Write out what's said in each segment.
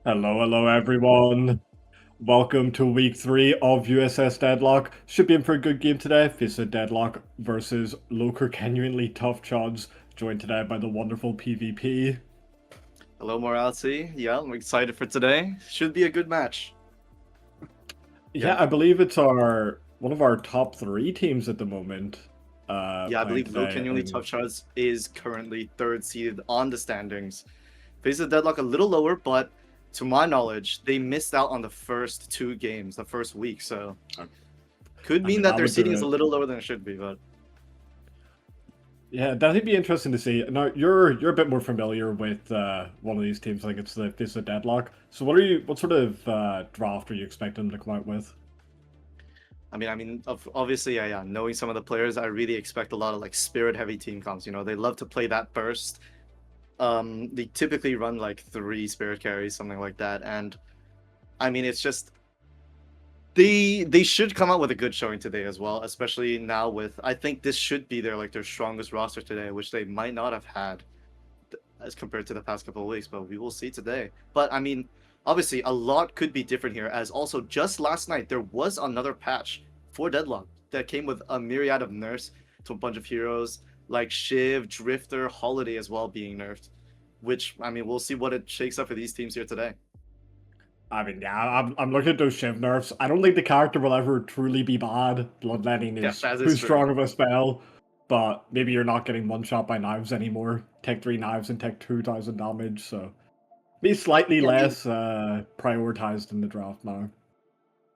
Hello everyone. Welcome to week 3 of USS Deadlock. Should be in for a good game today. Facing Deadlock versus Lowkenuinely Tough Chuds, joined today by the wonderful PvP. Hello, Morality. Yeah, I'm excited for today. Should be a good match. Yeah, I believe it's one of our top 3 teams at the moment. Yeah, I Playing believe today. Lowkenuinely Tough Chuds is currently third seeded on the standings. Faces Deadlock a little lower, but to my knowledge, they missed out on the first 2 games, the first week, so could I mean mean, that that their would do seeding is a it. little lower than it should be, but Yeah, that'd be interesting to see. Now you're a bit more familiar with one of these teams. I think it's the Fist of Deadlock. So what sort of draft are you expecting them to come out with? obviously, yeah. Knowing some of the players, I really expect a lot of like spirit-heavy team comps. You know, they love to play that burst. They typically run like 3 spirit carries, something like that, and it's just they should come out with a good showing today as well, especially now with I think this should be their strongest roster today, which they might not have had as compared to the past couple of weeks, but we will see today. But obviously a lot could be different here, as also just last night there was another patch for Deadlock that came with a myriad of nerfs to a bunch of heroes like Shiv, Drifter, Holiday as well being nerfed, which we'll see what it shakes up for these teams here today. I mean, yeah, I'm looking at those shiv nerfs. I don't think the character will ever truly be bad. Bloodletting Yeah, is that too is true. strong of a spell, but maybe you're not getting one shot by knives anymore. Take 3 knives and take 2,000 damage, so be slightly Yeah, less prioritized in the draft now.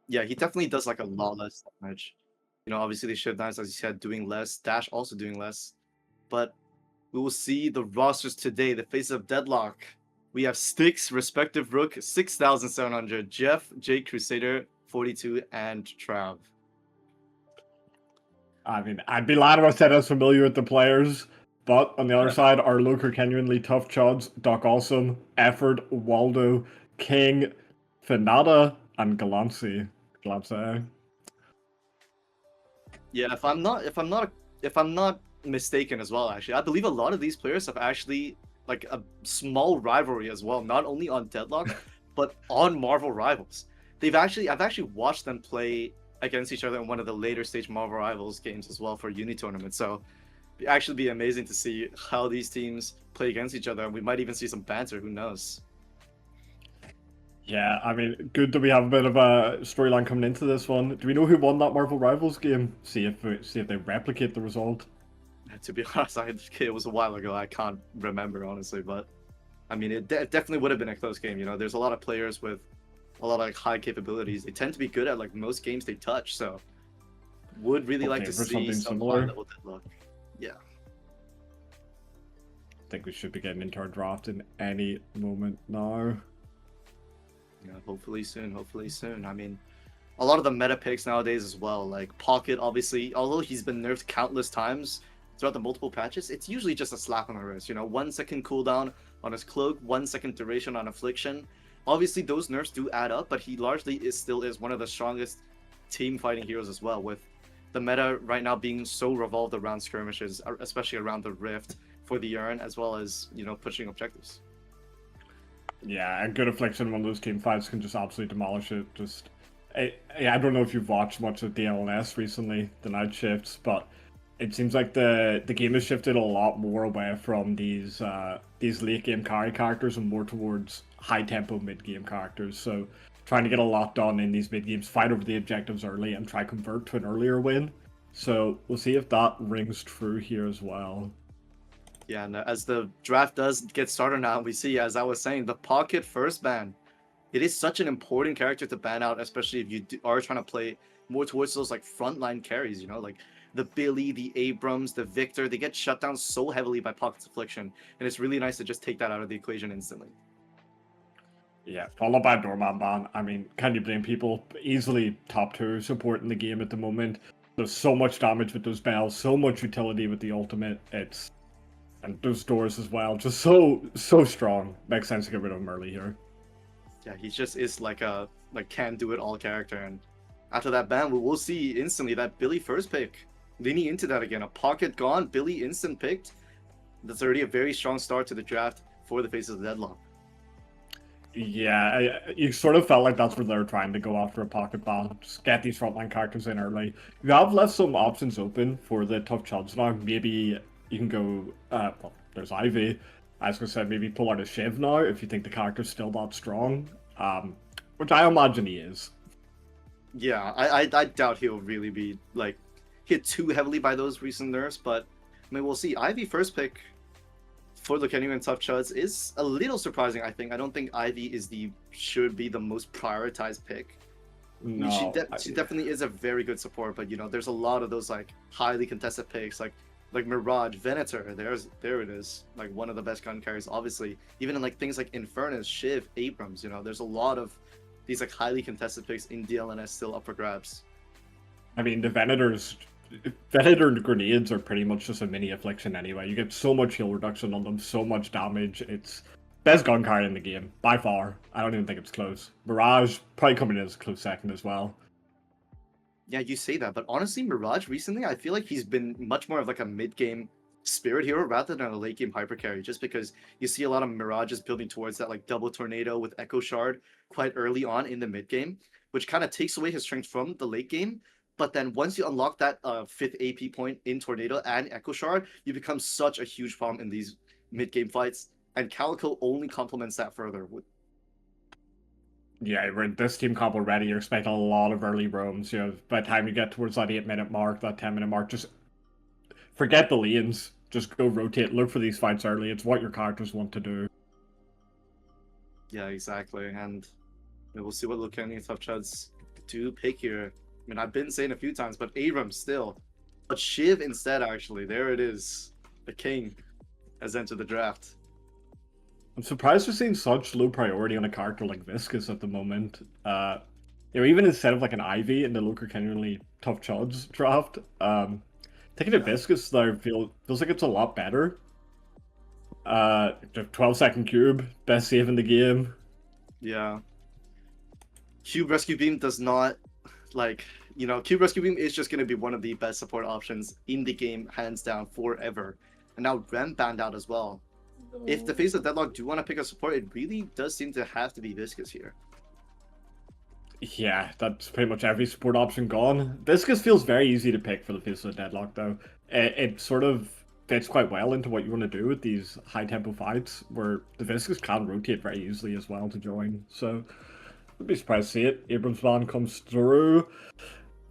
yeah, he definitely does like a lot less damage. You know, obviously the shift knives, as you said, doing less. Dash also doing less. But we will see the rosters today. The face of Deadlock. We have Styx, respective Rook, 6,700. Jeff, Jake Crusader, 42, and Trav. I mean, I'd be lying if I said I was familiar with the players, but on the other Yeah. side are Loker genuinely tough Chuds, Doc Awesome, Effort, Waldo, King, Finada, and Galancy. Galancy. Yeah, if I'm not mistaken as well, actually, I believe a lot of these players have actually like a small rivalry as well, not only on Deadlock, but on Marvel Rivals. I've actually watched them play against each other in one of the later stage Marvel Rivals games as well for uni tournaments. So it actually be amazing to see how these teams play against each other, and we might even see some banter. Who knows? Yeah, I mean, good that we have a bit of a storyline coming into this one. Do we know who won that Marvel Rivals game? See if they replicate the result. To be honest, it was a while ago. I can't remember honestly, but it definitely would have been a close game. You know, there's a lot of players with a lot of like, high capabilities. They tend to be good at like most games they touch. So, would really like Okay, to for see something some high similar, level Deadlock. Yeah, I think we should be getting into our draft in any moment now. yeah. Hopefully soon. Hopefully soon. A lot of the meta picks nowadays as well. Like Pocket, obviously, although he's been nerfed countless times throughout the multiple patches, it's usually just a slap on the wrist. You know, 1 second cooldown on his cloak, 1 second duration on affliction. Obviously, those nerfs do add up, but he largely still is one of the strongest team fighting heroes as well. With the meta right now being so revolved around skirmishes, especially around the Rift for the urn, as well as pushing objectives. Yeah, a good affliction one of those team fights can just absolutely demolish it. I don't know if you've watched much of DLNS recently, the night shifts, but it seems like the game has shifted a lot more away from these late game carry characters and more towards high tempo mid game characters. So trying to get a lot done in these mid games, fight over the objectives early, and try convert to an earlier win. So we'll see if that rings true here as well. Yeah, and as the draft does get started now, we see, as I was saying, the Pocket first ban. It is such an important character to ban out, especially if you are trying to play more towards those like frontline carries. You know, like the Billy, the Abrams, the Victor. They get shut down so heavily by Pocket's affliction, and it's really nice to just take that out of the equation instantly. Yeah, followed by Doorman ban. I mean, can you blame people? Easily top 2 support in the game at the moment. There's so much damage with those bells, so much utility with the ultimate. And those doors as well, just so strong. Makes sense to get rid of him early here. Yeah, he just is like a can do it all character, and after that ban, we will see instantly that Billy first pick. Leaning into that again, a Pocket gone, Billy instant picked. That's already a very strong start to the draft for the Faces of Deadlock. Yeah, you sort of felt like that's where they're trying to go after a pocket ban. Just get these frontline characters in early. You have left some options open for the tough chuds now. Maybe you can go. Well, there's Ivy. I was gonna say maybe pull out a Shiv now if you think the character's still that strong. Which I imagine he is. Yeah, I doubt he'll really be like hit too heavily by those recent nerfs, but I mean we'll see. Ivy first pick for Lowkenuinely Tough Chuds is a little surprising. I think I don't think Ivy is the should be the most prioritized pick. I mean, No, she definitely is a very good support, but you know, there's a lot of those like highly contested picks, like Mirage, Venator. There it is, like one of the best gun carriers, obviously. Even in like things like Infernus, Shiv, Abrams. You know, there's a lot of these like highly contested picks in DLNS still up for grabs. I mean the Venator grenades are pretty much just a mini affliction anyway. You get so much heal reduction on them, so much damage. It's best gun card in the game by far. I don't even think it's close. Mirage probably coming in as a close second as well. Yeah, you say that, but honestly, Mirage recently, I feel like he's been much more of like a mid-game spirit hero rather than a late-game hyper carry, just because you see a lot of Mirages building towards that like double tornado with Echo Shard quite early on in the mid-game, which kind of takes away his strength from the late game. But then once you unlock that fifth AP point in Tornado and Echo Shard, you become such a huge problem in these mid-game fights, and Calico only complements that further. Yeah, we're this team comp already. You're expecting a lot of early roams. You know, by the time you get towards that 8 minute mark, that 10 minute mark, just forget the lanes. Just go rotate. Look for these fights early. It's what your characters want to do. Yeah, exactly. And we'll see what Lowkenuinely Tough Chuds do pick here. I mean, I've been saying a few times, but Abrams still. But Shiv instead, actually. There it is. The king has entered the draft. I'm surprised we're seeing such low priority on a character like Viscous at the moment. Even instead of like an Ivy in the Lowkenuinely Tough Chuds draft, taking a Yeah. Viscous though feels like it's a lot better. The 12-second cube, best save in the game. Yeah. Cube Rescue Beam does not, like, you know, Cube Rescue Beam is just going to be one of the best support options in the game, hands down, forever. And now Rem banned out as well. If the face of Deadlock do want to pick a support, it really does seem to have to be Viscous here. Yeah, that's pretty much every support option gone. Viscous feels very easy to pick for the face of the Deadlock, though. It sort of fits quite well into what you want to do with these high tempo fights, where the Viscous can rotate very easily as well to join. So, I'd be surprised to see it. Abrams ban comes through.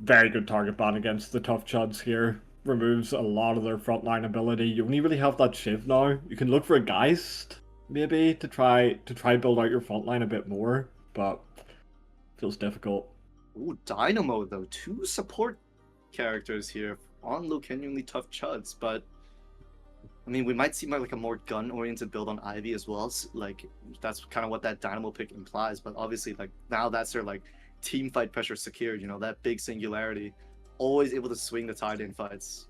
Very good target ban against the tough chuds here. Removes a lot of their frontline ability. You only really have that Shiv now. You can look for a Geist, maybe, to try build out your frontline a bit more, but feels difficult. Ooh, Dynamo, though. Two support characters here on Lowkenuinely Tough Chuds, but I mean, we might see like a more gun-oriented build on Ivy as well. So, like, that's kind of what that Dynamo pick implies. But obviously, like, now that's their like team fight pressure secured. You know, that big singularity, always able to swing the tide in fights.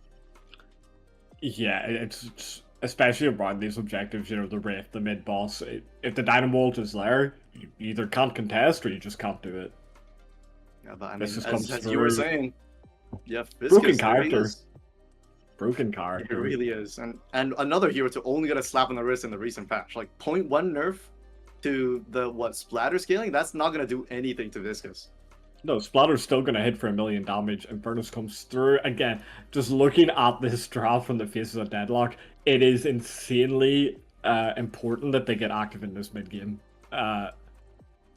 Yeah, it's especially around these objectives. You know, the Wraith, the mid boss. If the Dynamo is there, you either can't contest or you just can't do it. Yeah, but I mean, Viscous as you were saying, yeah, Viscous, broken there he character. is. Broken character. It really is, and another hero to only get a slap on the wrist in the recent patch, like 0.1 nerf to the splatter scaling. That's not gonna do anything to Viscous. No, Splatter's still gonna hit for 1 million damage. Infernus comes through again. Just looking at this draft from the faces of Deadlock, it is insanely important that they get active in this mid game.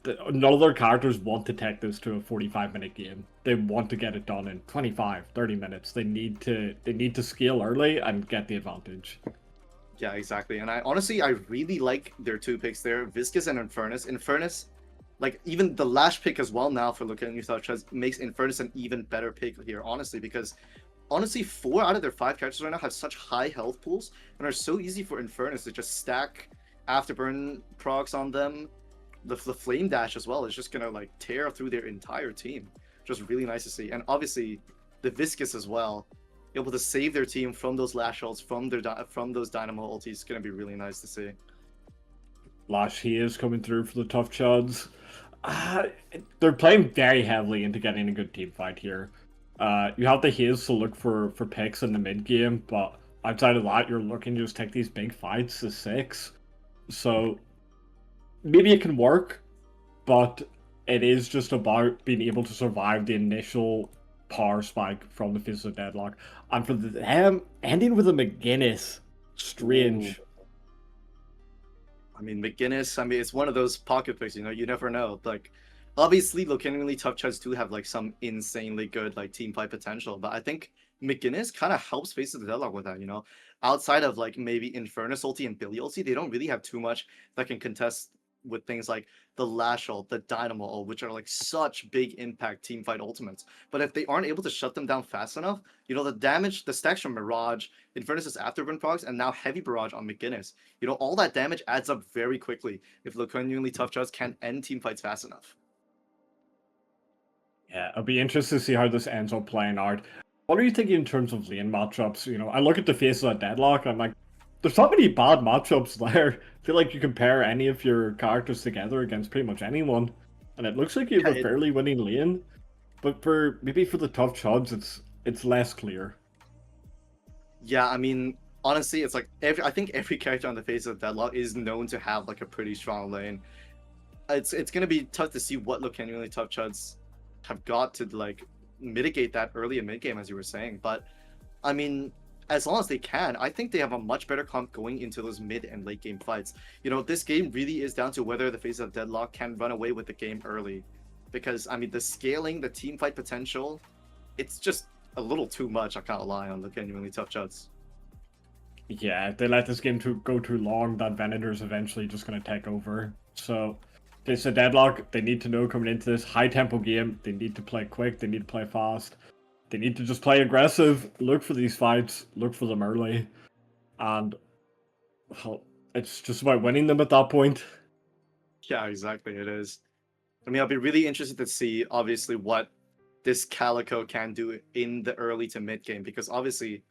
None of their characters want to take this to a 45-minute game. They want to get it done in 25, 30 minutes. They need to scale early and get the advantage. Yeah, exactly. And I really like their two picks there, Viscous and Infernus. Infernus, like even the last pick as well now for Lowkenuinely Tough Chuds makes Infernus an even better pick here, honestly, because honestly, 4 out of their 5 characters right now have such high health pools and are so easy for Infernus to just stack afterburn procs on them. The flame dash as well is just gonna like tear through their entire team. Just really nice to see. And obviously the Viscous as well, able to save their team from those lash ults, from those dynamo ultis, is gonna be really nice to see. Lash he is coming through for the tough chuds. They're playing very heavily into getting a good team fight here. You have the Haze to look for picks in the mid game, but outside of that, you're looking to just take these big fights to 6. So maybe it can work, but it is just about being able to survive the initial power spike from the Faces of Deadlock. And for them ending with a McGinnis, Ooh. strange. I mean, McGinnis, I mean, it's one of those pocket picks, you know, you never know. Like, obviously, Lowkenuinely Tough Chuds do have, like, some insanely good, like, team fight potential, but I think McGinnis kind of helps Faces of the Deadlock with that, you know? Outside of, like, maybe Infernus ulti and Billy ulti, they don't really have too much that can contest with things like the Lash ult, the Dynamo ult, which are, like, such big impact team fight ultimates. But if they aren't able to shut them down fast enough, you know, the damage, the stacks from Mirage, Infernus's Afterburn procs, and now Heavy Barrage on McGinnis, you know, all that damage adds up very quickly if Lowkenuinely Tough Chuds can end team fights fast enough. Yeah, I'll be interested to see how this ends up playing out. What are you thinking in terms of lane matchups? You know, I look at the Faces of Deadlock, and I'm like, there's not many bad matchups there. I feel like you compare any of your characters together against pretty much anyone, and it looks like you Yeah, have a fairly winning lane. But for maybe for the Tough Chuds, it's less clear. yeah, I mean, honestly, it's like I think every character on the face of Deadlock is known to have like a pretty strong lane. It's gonna be tough to see what Lowkenuinely Tough Chuds have got to like mitigate that early and mid game, as you were saying. But I mean, as long as they can, I think they have a much better comp going into those mid and late game fights. You know, this game really is down to whether the Faces of Deadlock can run away with the game early. Because, I mean, the scaling, the team fight potential, it's just a little too much, I can't lie, on the genuinely tough Chuds. Yeah, if they let this game go too long, that Venator's eventually just going to take over. So, it's a Deadlock. They need to know coming into this high tempo game. They need to play quick. They need to play fast. They need to just play aggressive. Look for these fights. Look for them early. And, well, it's just about winning them at that point. Yeah, exactly, it is. I mean, I'll be really interested to see, obviously, what this Calico can do in the early to mid game, because obviously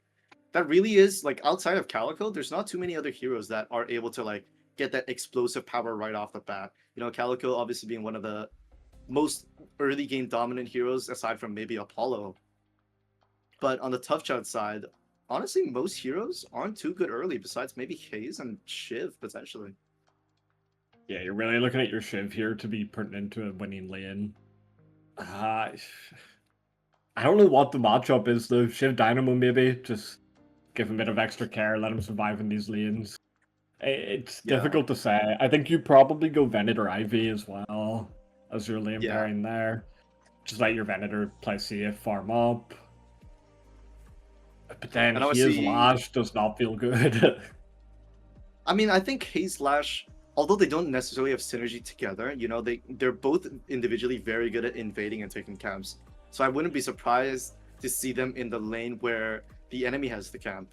that really is like outside of Calico, there's not too many other heroes that are able to like get that explosive power right off the bat. You know, Calico obviously being one of the most early game dominant heroes aside from maybe Apollo. But on the tough shot side, honestly, most heroes aren't too good early besides maybe Haze and Shiv potentially. Yeah, you're really looking at your Shiv here to be put into a winning lane. I don't know what the matchup is though. Shiv Dynamo maybe. Just give him a bit of extra care, let him survive in these lanes. It's Yeah, difficult to say. I think you probably go Venator Ivy as well as your lane yeah. pairing there. Just let your Venator play safe, farm up. But then And his obviously, Lash does not feel good. I mean, I think Haze Lash, although they don't necessarily have synergy together, you know, they're both individually very good at invading and taking camps. So I wouldn't be surprised to see them in the lane where the enemy has the camp,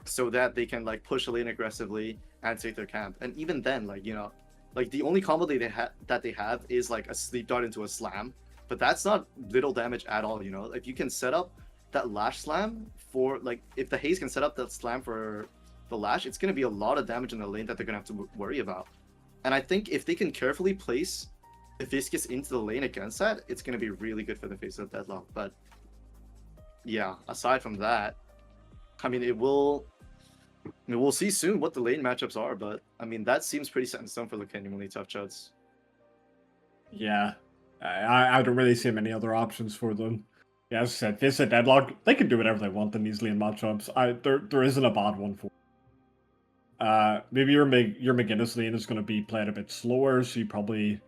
so that they can like push the lane aggressively and take their camp. And even then, like you know, like the only combo that they have is like a sleep dart into a slam, but that's not little damage at all. You know, if you can set up that lash slam for like if the Haze can set up that slam for the lash, it's going to be a lot of damage in the lane that they're going to have to worry about. And I think if they can carefully place the Viscus into the lane against that, it's going to be really good for the face of Deadlock. But yeah, aside from that, I mean, we'll see soon what the lane matchups are. But I mean, that seems pretty set in stone for the genuinely tough Chuds. Yeah, I don't really see many other options for them. Yeah, as I said, this a Deadlock. They can do whatever they want in these lane matchups. There isn't a bad one for. Maybe your McGinnis lane is going to be played a bit slower, so you probably.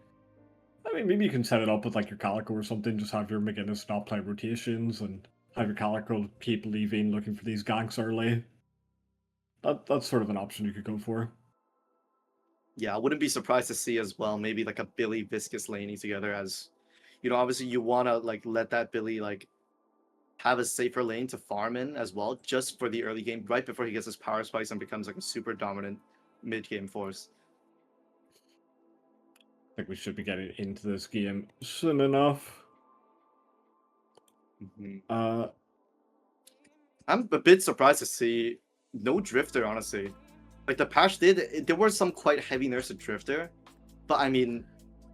I mean, maybe you can set it up with like your Calico or something. Just have your McGinnis not play rotations and have your Calico keep leaving, looking for these ganks early. That's sort of an option you could go for. Yeah, I wouldn't be surprised to see as well maybe like a Billy Viscus laning together, as you know, obviously you want to like let that Billy like have a safer lane to farm in as well, just for the early game, right before he gets his power spikes and becomes like a super dominant mid game force. I think we should be getting into this game soon enough. Mhm. Uh, I'm a bit surprised to see no Drifter, honestly. Like the patch there were some quite heavy nerfs to Drifter, but I mean,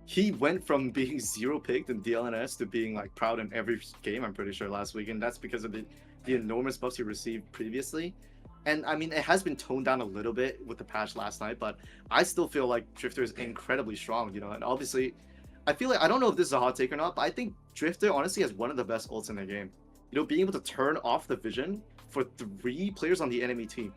he went from being zero picked in DLNS to being like proud in every game. I'm pretty sure last week, and that's because of the enormous buffs he received previously. And I mean, it has been toned down a little bit with the patch last night, but I still feel like Drifter is incredibly strong, you know. And obviously, I feel like I don't know if this is a hot take or not, but I think Drifter honestly has one of the best ults in the game. You know, being able to turn off the vision for 3 players on the enemy team,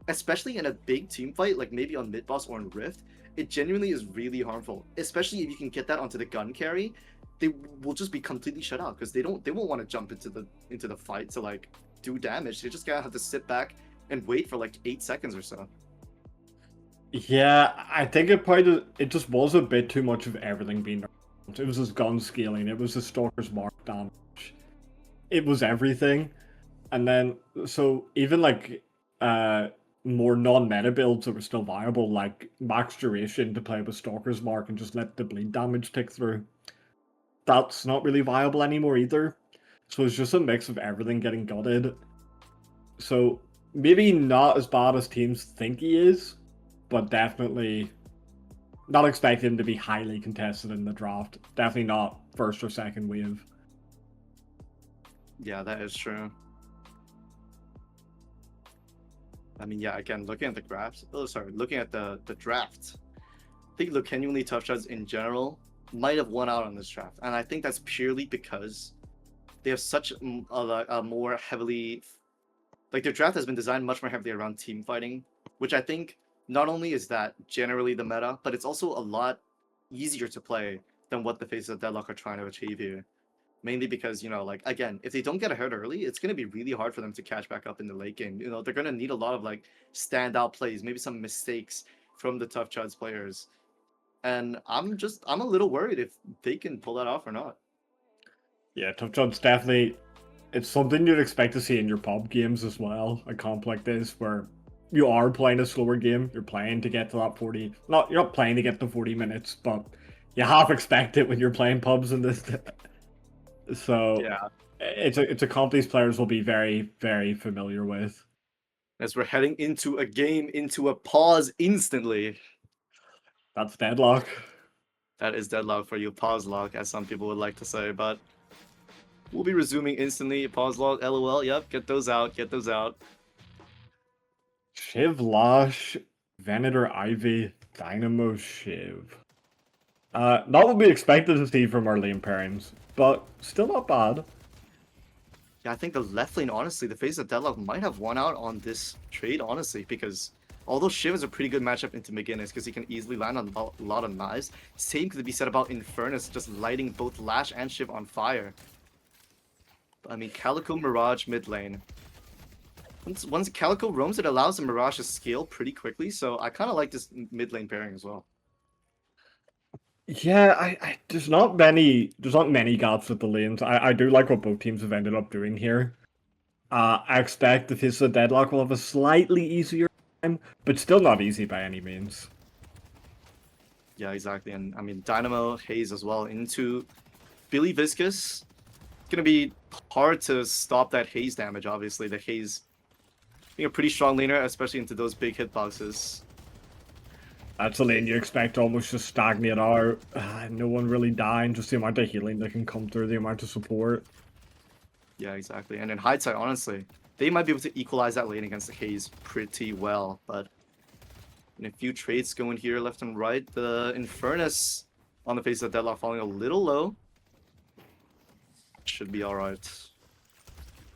especially in a big team fight, like maybe on mid boss or in Rift, it genuinely is really harmful. Especially if you can get that onto the gun carry, they will just be completely shut out because they won't want to jump into the fight to like do damage. They just gotta have to sit back and wait for like 8 seconds or so. Yeah, I think it just was a bit too much of everything being. It was his gun scaling, it was his Stalker's Mark damage, it was everything. And then, so even like more non-meta builds that were still viable, like max duration to play with Stalker's Mark and just let the bleed damage tick through, that's not really viable anymore either. So it's just a mix of everything getting gutted. So maybe not as bad as teams think he is, but definitely not expect him to be highly contested in the draft. Definitely not first or second wave. Yeah, that is true. I mean, yeah, again, looking at the graphs. Oh, sorry, looking at the draft. I think Lowkenuinely Tough Chuds in general might have won out on this draft, and I think that's purely because they have such a more heavily, like their draft has been designed much more heavily around team fighting, which I think not only is that generally the meta, but it's also a lot easier to play than what the Faces of Deadlock are trying to achieve here. Mainly because, you know, like again, if they don't get ahead early, it's gonna be really hard for them to catch back up in the late game. You know, they're gonna need a lot of like standout plays, maybe some mistakes from the Tough Chuds players. And I'm a little worried if they can pull that off or not. Yeah, Tough Job's definitely, it's something you'd expect to see in your pub games as well. A comp like this where you are playing a slower game, you're playing to get to that 40, you're not playing to get to 40 minutes, but you half expect it when you're playing pubs in this. So Yeah. it's a comp these players will be very, very familiar with. As we're heading into a game, into a pause instantly. That's Deadlock. That is deadlock for you, pause lock, as some people would like to say, but we'll be resuming instantly. Pause log, lol, yep, get those out, get those out. Shiv Lash, Venator Ivy, Dynamo Shiv. Not what we expected to see from our lane pairings, but still not bad. Yeah, I think the left lane, honestly, the face of Deadlock might have won out on this trade, honestly, because although Shiv is a pretty good matchup into McGinnis because he can easily land on a lot of knives, same could be said about Infernus just lighting both Lash and Shiv on fire. I mean, Calico Mirage mid lane. Once Calico roams, it allows the Mirage to scale pretty quickly, so I kind of like this mid lane pairing as well. Yeah, there's not many gaps with the lanes. I do like what both teams have ended up doing here. I expect the Fist of Deadlock will have a slightly easier time, but still not easy by any means. Yeah, exactly. And I mean, Dynamo, Haze as well into Billy Viscous. It's going to be hard to stop that Haze damage, obviously. The Haze being a pretty strong laner, especially into those big hitboxes. That's a lane you expect almost to stagnate out. No one really dying, just the amount of healing that can come through, the amount of support. Yeah, exactly. And in hindsight, honestly, they might be able to equalize that lane against the Haze pretty well. But in a few trades going here left and right, the Infernus on the face of Deadlock falling a little low. Should be alright.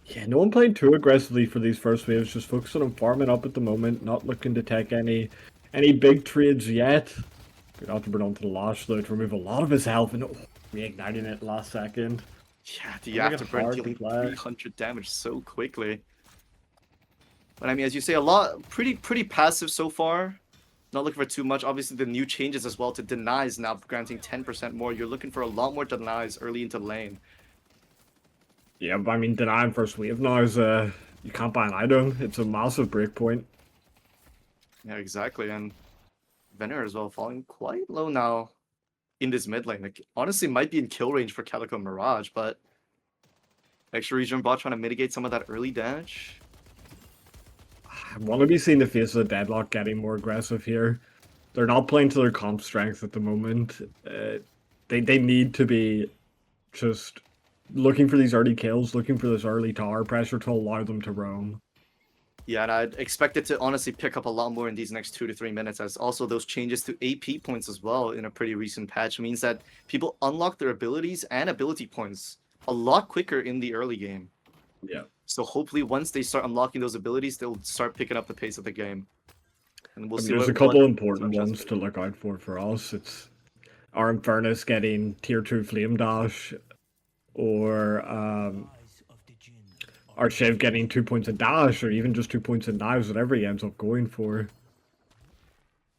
Yeah, no one playing too aggressively for these first waves, just focusing on farming up at the moment, not looking to take any big trades yet. Good out to burn onto the Lash though to remove a lot of his health and reigniting it last second. Yeah, the afterburn dealing 300 damage so quickly. But I mean, as you say, a lot pretty passive so far. Not looking for too much. Obviously, the new changes as well to denies now granting 10% more. You're looking for a lot more denies early into lane. Yeah, but I mean, denying first wave now is you can't buy an item. It's a massive breakpoint. Yeah, exactly. And Vener as well falling quite low now in this mid lane. Like, honestly, might be in kill range for Calico Mirage, but extra region bot trying to mitigate some of that early damage. I want to be seeing the face of the Deadlock getting more aggressive here. They're not playing to their comp strength at the moment. They need to be just looking for these early kills, looking for this early tower pressure to allow them to roam. Yeah, and I'd expect it to honestly pick up a lot more in these next 2 to 3 minutes, as also those changes to AP points as well in a pretty recent patch means that people unlock their abilities and ability points a lot quicker in the early game. Yeah. So hopefully once they start unlocking those abilities, they'll start picking up the pace of the game. And we'll I mean, see there's a what couple important Chuds ones do. to look out for us. It's our Infernus getting tier 2 Flame Dash, or our Shiv getting 2 points in Dash, or even just 2 points in Knives, whatever he ends up going for.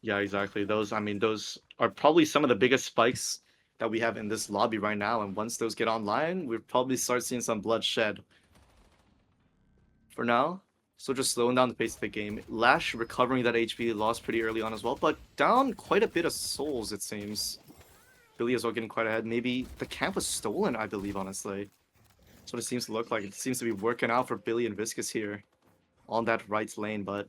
Yeah, exactly. Those are probably some of the biggest spikes that we have in this lobby right now. And once those get online, we'll probably start seeing some bloodshed. For now, so just slowing down the pace of the game. Lash recovering that HP lost pretty early on as well, but down quite a bit of souls, it seems. Billy as well getting quite ahead. Maybe the camp was stolen, I believe, honestly. That's what it seems to look like. It seems to be working out for Billy and Viscous here on that right lane, but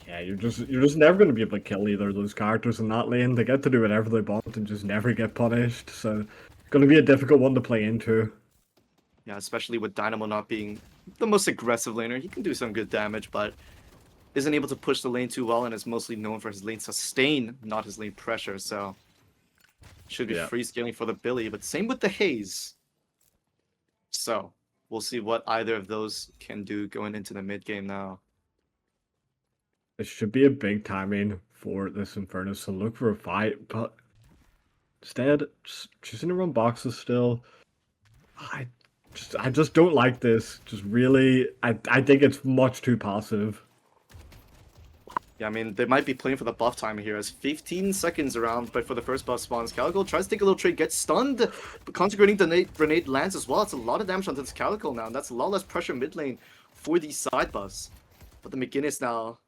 Yeah, you're just never going to be able to kill either of those characters in that lane. They get to do whatever they want and just never get punished. So it's going to be a difficult one to play into. yeah, especially with Dynamo not being the most aggressive laner. He can do some good damage, but isn't able to push the lane too well and is mostly known for his lane sustain, not his lane pressure. So should be free scaling for the Billy, but same with the Haze. So we'll see what either of those can do going into the mid game now. It should be a big timing for this Infernus to look for a fight, but instead, just choosing to run boxes still. I just don't like this. Just really, I think it's much too passive. Yeah, I mean, they might be playing for the buff time here as 15 seconds around, but for the first buff spawns, Calico tries to take a little trade, gets stunned, but consecrating the grenade lands as well. It's a lot of damage onto this Calico now, and that's a lot less pressure mid lane for these side buffs. But the McGinnis now,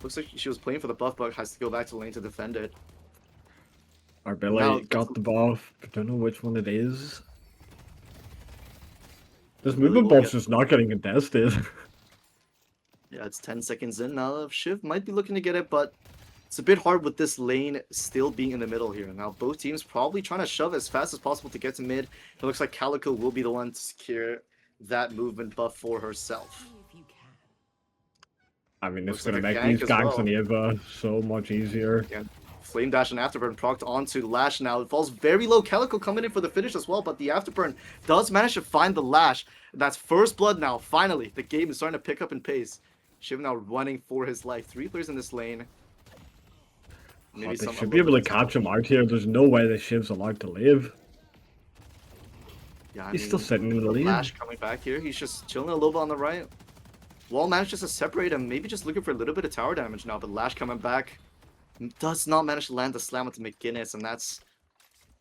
looks like she was playing for the buff, but has to go back to lane to defend it. Our Billy got the buff, but don't know which one it is. This movement buff's just not getting contested. Yeah, it's 10 seconds in now. Shiv might be looking to get it, but it's a bit hard with this lane still being in the middle here. Now, both teams probably trying to shove as fast as possible to get to mid. It looks like Calico will be the one to secure that movement buff for herself. I mean, it's going to make these ganks on Eva so much easier. Again, Flame Dash and Afterburn procced onto Lash now. It falls very low. Calico coming in for the finish as well, but the Afterburn does manage to find the Lash. That's first blood now. Finally, the game is starting to pick up in pace. Shiv now running for his life. 3 players in this lane. Maybe they should be able to catch him out here. There's no way that Shiv's allowed to live. Yeah, he's still sitting in the lead. Lash coming back here. He's just chilling a little bit on the right. Wall manages to separate him. Maybe just looking for a little bit of tower damage now, but Lash coming back does not manage to land the slam onto McGinnis, and that's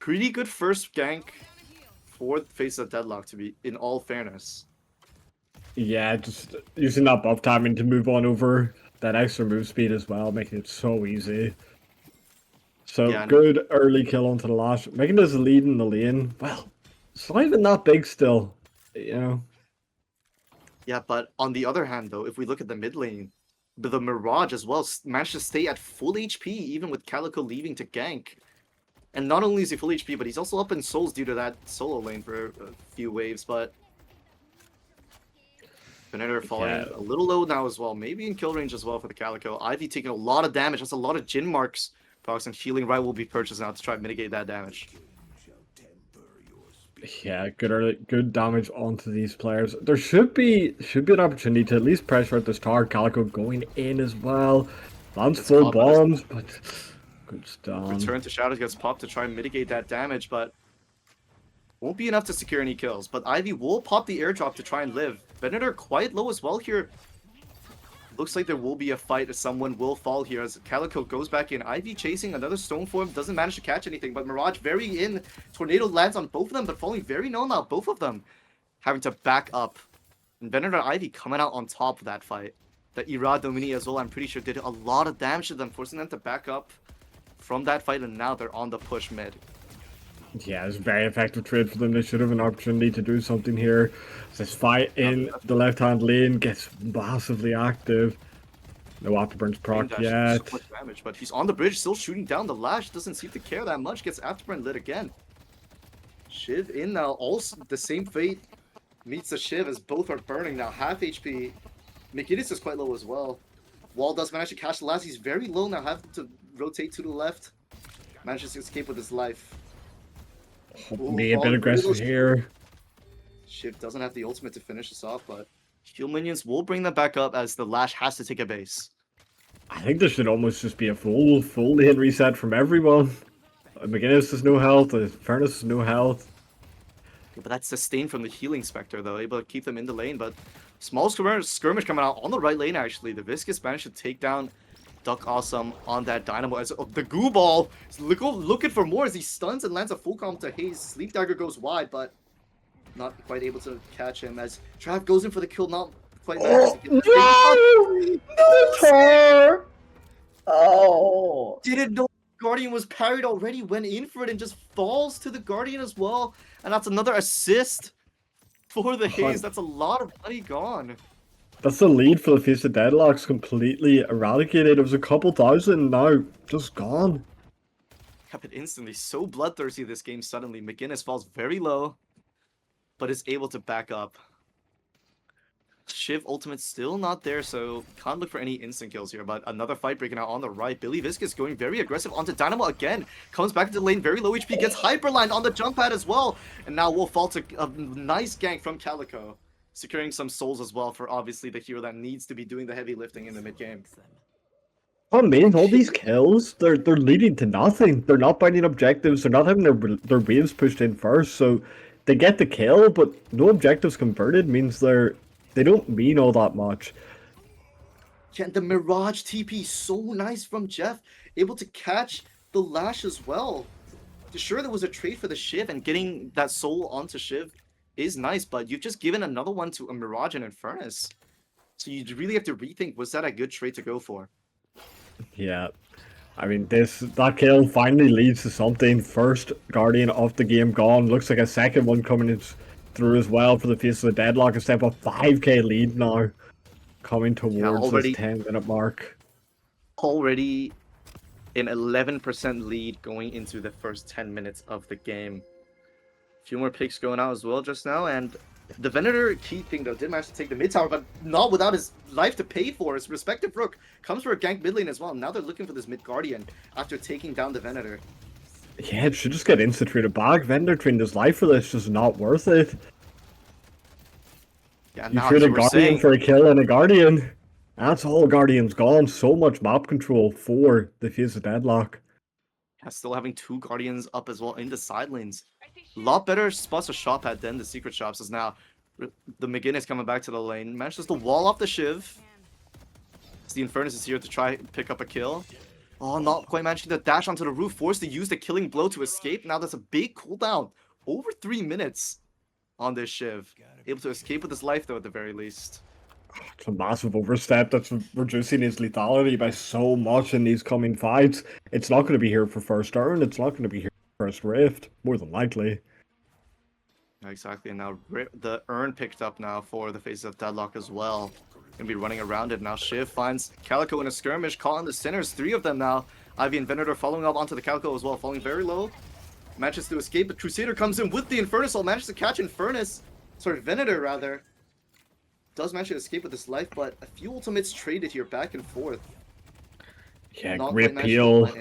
pretty good first gank for the face of Deadlock, to be in all fairness. Yeah, just using that buff timing to move on over that extra move speed as well, making it so easy. So yeah, good early kill onto the Lash, making this lead in the lane. Well, it's not even that big still, you know. Yeah, but on the other hand, though, if we look at the mid lane, the Mirage as well managed to stay at full HP, even with Calico leaving to gank. And not only is he full HP, but he's also up in souls due to that solo lane for a few waves, but Venator falling a little low now as well. Maybe in kill range as well for the Calico. Ivy taking a lot of damage. That's a lot of Jin marks. Procs and Healing Right will be purchased now to try and mitigate that damage. Yeah, good damage onto these players. There should be an opportunity to at least pressure out this tower. Calico going in as well. Lands full bombs, but good stun. Return to Shadows gets popped to try and mitigate that damage, but won't be enough to secure any kills. But Ivy will pop the airdrop to try and live. Venator quite low as well here. Looks like there will be a fight as someone will fall here as Calico goes back in. Ivy chasing another stone form, doesn't manage to catch anything, but Mirage very in. Tornado lands on both of them, but falling very low now. Both of them having to back up. And Venator and Ivy coming out on top of that fight. The Ira Domini as well, I'm pretty sure, did a lot of damage to them, forcing them to back up from that fight, and now they're on the push mid. Yeah, it's a very effective trade for them. They should have an opportunity to do something here. This fight in the left-hand lane gets massively active. No Afterburn's proc yet. So much damage, but he's on the bridge, still shooting down. The Lash doesn't seem to care that much. Gets Afterburn lit again. Shiv in now, also the same fate meets the Shiv as both are burning now. Half HP. McGinnis is quite low as well. Wall does manage to catch the last. He's very low now, having to rotate to the left. Manages to escape with his life. Be a bit aggressive here. Shiv doesn't have the ultimate to finish this off, but heal minions will bring them back up as the Lash has to take a base. I think there should almost just be a full hit reset from everyone. McGinnis has no health, Furnace has no health. Yeah, but that's sustained from the healing Spectre though, able to keep them in the lane, but small skirmish coming out on the right lane actually. The Viscous managed to take down Duck Awesome on that Dynamo as the Goo Ball is looking for more as he stuns and lands a full combo to Haze. Sleep Dagger goes wide, but not quite able to catch him as Trav goes in for the kill, not quite manages to get the No! Oh! Didn't know Guardian was parried already, went in for it and just falls to the Guardian as well. And that's another assist for the Haze. That's a lot of money gone. That's the lead for the Face of Deadlock's completely eradicated. It was a couple thousand, now just gone. Kept it instantly. So bloodthirsty this game suddenly. McGinnis falls very low, but is able to back up. Shiv ultimate still not there, so can't look for any instant kills here, but another fight breaking out on the right. Billy Viscous going very aggressive onto Dynamo again. Comes back into the lane, very low HP, gets hyperlined on the jump pad as well. And now will fall to a nice gank from Calico. Securing some souls as well for obviously the hero that needs to be doing the heavy lifting in the mid game. I mean, all these kills, they're leading to nothing. They're not binding objectives, they're not having their waves pushed in first, so they get the kill, but no objectives converted means they don't mean all that much. Yeah, the Mirage TP so nice from Jeff, able to catch the Lash as well. Sure, there was a trade for the Shiv, and getting that soul onto Shiv is nice, but you've just given another one to a Mirage and Infernus. So you really have to rethink, was that a good trade to go for? Yeah. I mean, that kill finally leads to something. First Guardian of the game gone. Looks like a second one coming through as well for the Face of the Deadlock. A step up 5k lead now. Coming towards this 10-minute mark. Already an 11% lead going into the first 10 minutes of the game. A few more picks going out as well just now, and the Venator key thing though did manage to take the mid tower, but not without his life to pay for. His respective Rook comes for a gank mid lane as well. Now they're looking for this mid Guardian after taking down the Venator. Yeah, it should just get instant-traded back. Venator trading his life for this is just not worth it. Yeah, you trade a Guardian for a kill and a Guardian. That's all Guardian's gone. So much map control for the Face of Deadlock. Yeah, still having 2 Guardians up as well in the side lanes. A lot better spots to shop at than the secret shops is now. The McGinnis coming back to the lane. Manages to wall off the Shiv. The Infernus is here to try and pick up a kill. Oh, not quite managing to dash onto the roof. Forced to use the killing blow to escape. Now there's a big cooldown. Over 3 minutes on this Shiv. Able to escape with his life though at the very least. It's a massive overstep that's reducing his lethality by so much in these coming fights. It's not going to be here for first turn. It's not going to be here for first rift, more than likely. Exactly, and now the urn picked up now for the Face of Deadlock as well. Gonna be running around it now. Shiv finds Calico in a skirmish, caught on the sinners. 3 of them now. Ivy and Venator following up onto the Calico as well, falling very low. Manages to escape, but Crusader comes in with the Infernus. Manages to catch Infernus. Sorry, Venator rather. Does manage to escape with his life, but a few ultimates traded here back and forth. Yeah, great peel.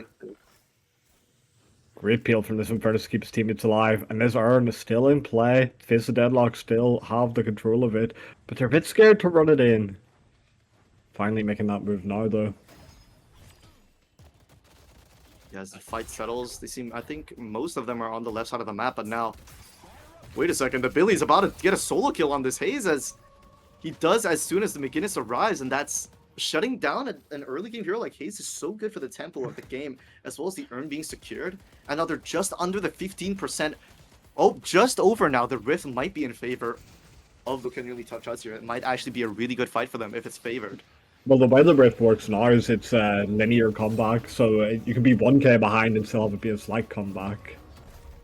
Great peel from this Infernus to keep his teammates alive. And this urn is still in play. Face of Deadlock still have the control of it. But they're a bit scared to run it in. Finally making that move now, though. Yeah, as the fight settles, they seem, I think most of them are on the left side of the map, but now... Wait a second, the Billy's about to get a solo kill on this Haze as he does as soon as the McGinnis arrives, and that's shutting down an early game hero like Haze is so good for the tempo of the game, as well as the urn being secured. And now they're just under the 15%. Oh, just over now. The Rift might be in favor of Lowkenuinely Tough Chuds here. It might actually be a really good fight for them if it's favored. Well, the way the Rift works now is it's a linear comeback, so you can be 1k behind and still have it be a slight comeback.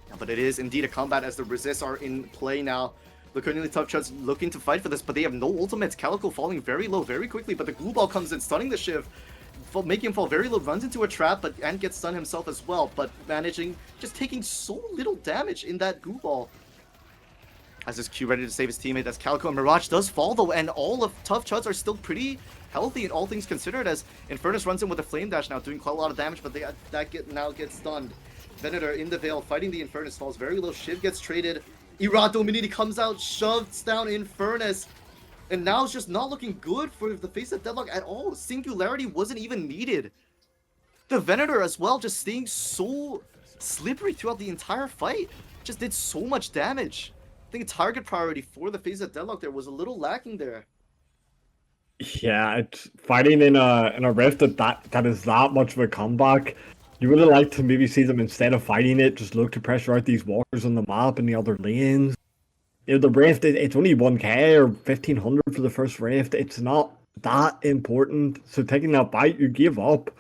Yeah, but it is indeed a combat as the resists are in play now. Lowkenuinely Tough Chuds looking to fight for this, but they have no ultimates. Calico falling very low very quickly, but the glue ball comes in, stunning the Shiv, making him fall very low, runs into a trap, and gets stunned himself as well, but managing, just taking so little damage in that glue ball. Has his Q ready to save his teammate as Calico and Mirage does fall though, and all of Tuff Chuds are still pretty healthy in all things considered as Infernus runs in with a Flame Dash now, doing quite a lot of damage, but now gets stunned. Venator in the Veil fighting the Infernus, falls very low, Shiv gets traded, Irad Dominiti comes out, shoves down Infernus, and now it's just not looking good for the face of Deadlock at all. Singularity wasn't even needed. The Venator as well, just staying so slippery throughout the entire fight, just did so much damage. I think target priority for the face of Deadlock there was a little lacking there. Yeah, it's fighting in a rift that is that much of a comeback. You would have liked to maybe see them, instead of fighting it, just look to pressure out these walkers on the map in the other lanes. You know, the rift, it's only 1k or 1500 for the first rift. It's not that important. So taking that bite, you give up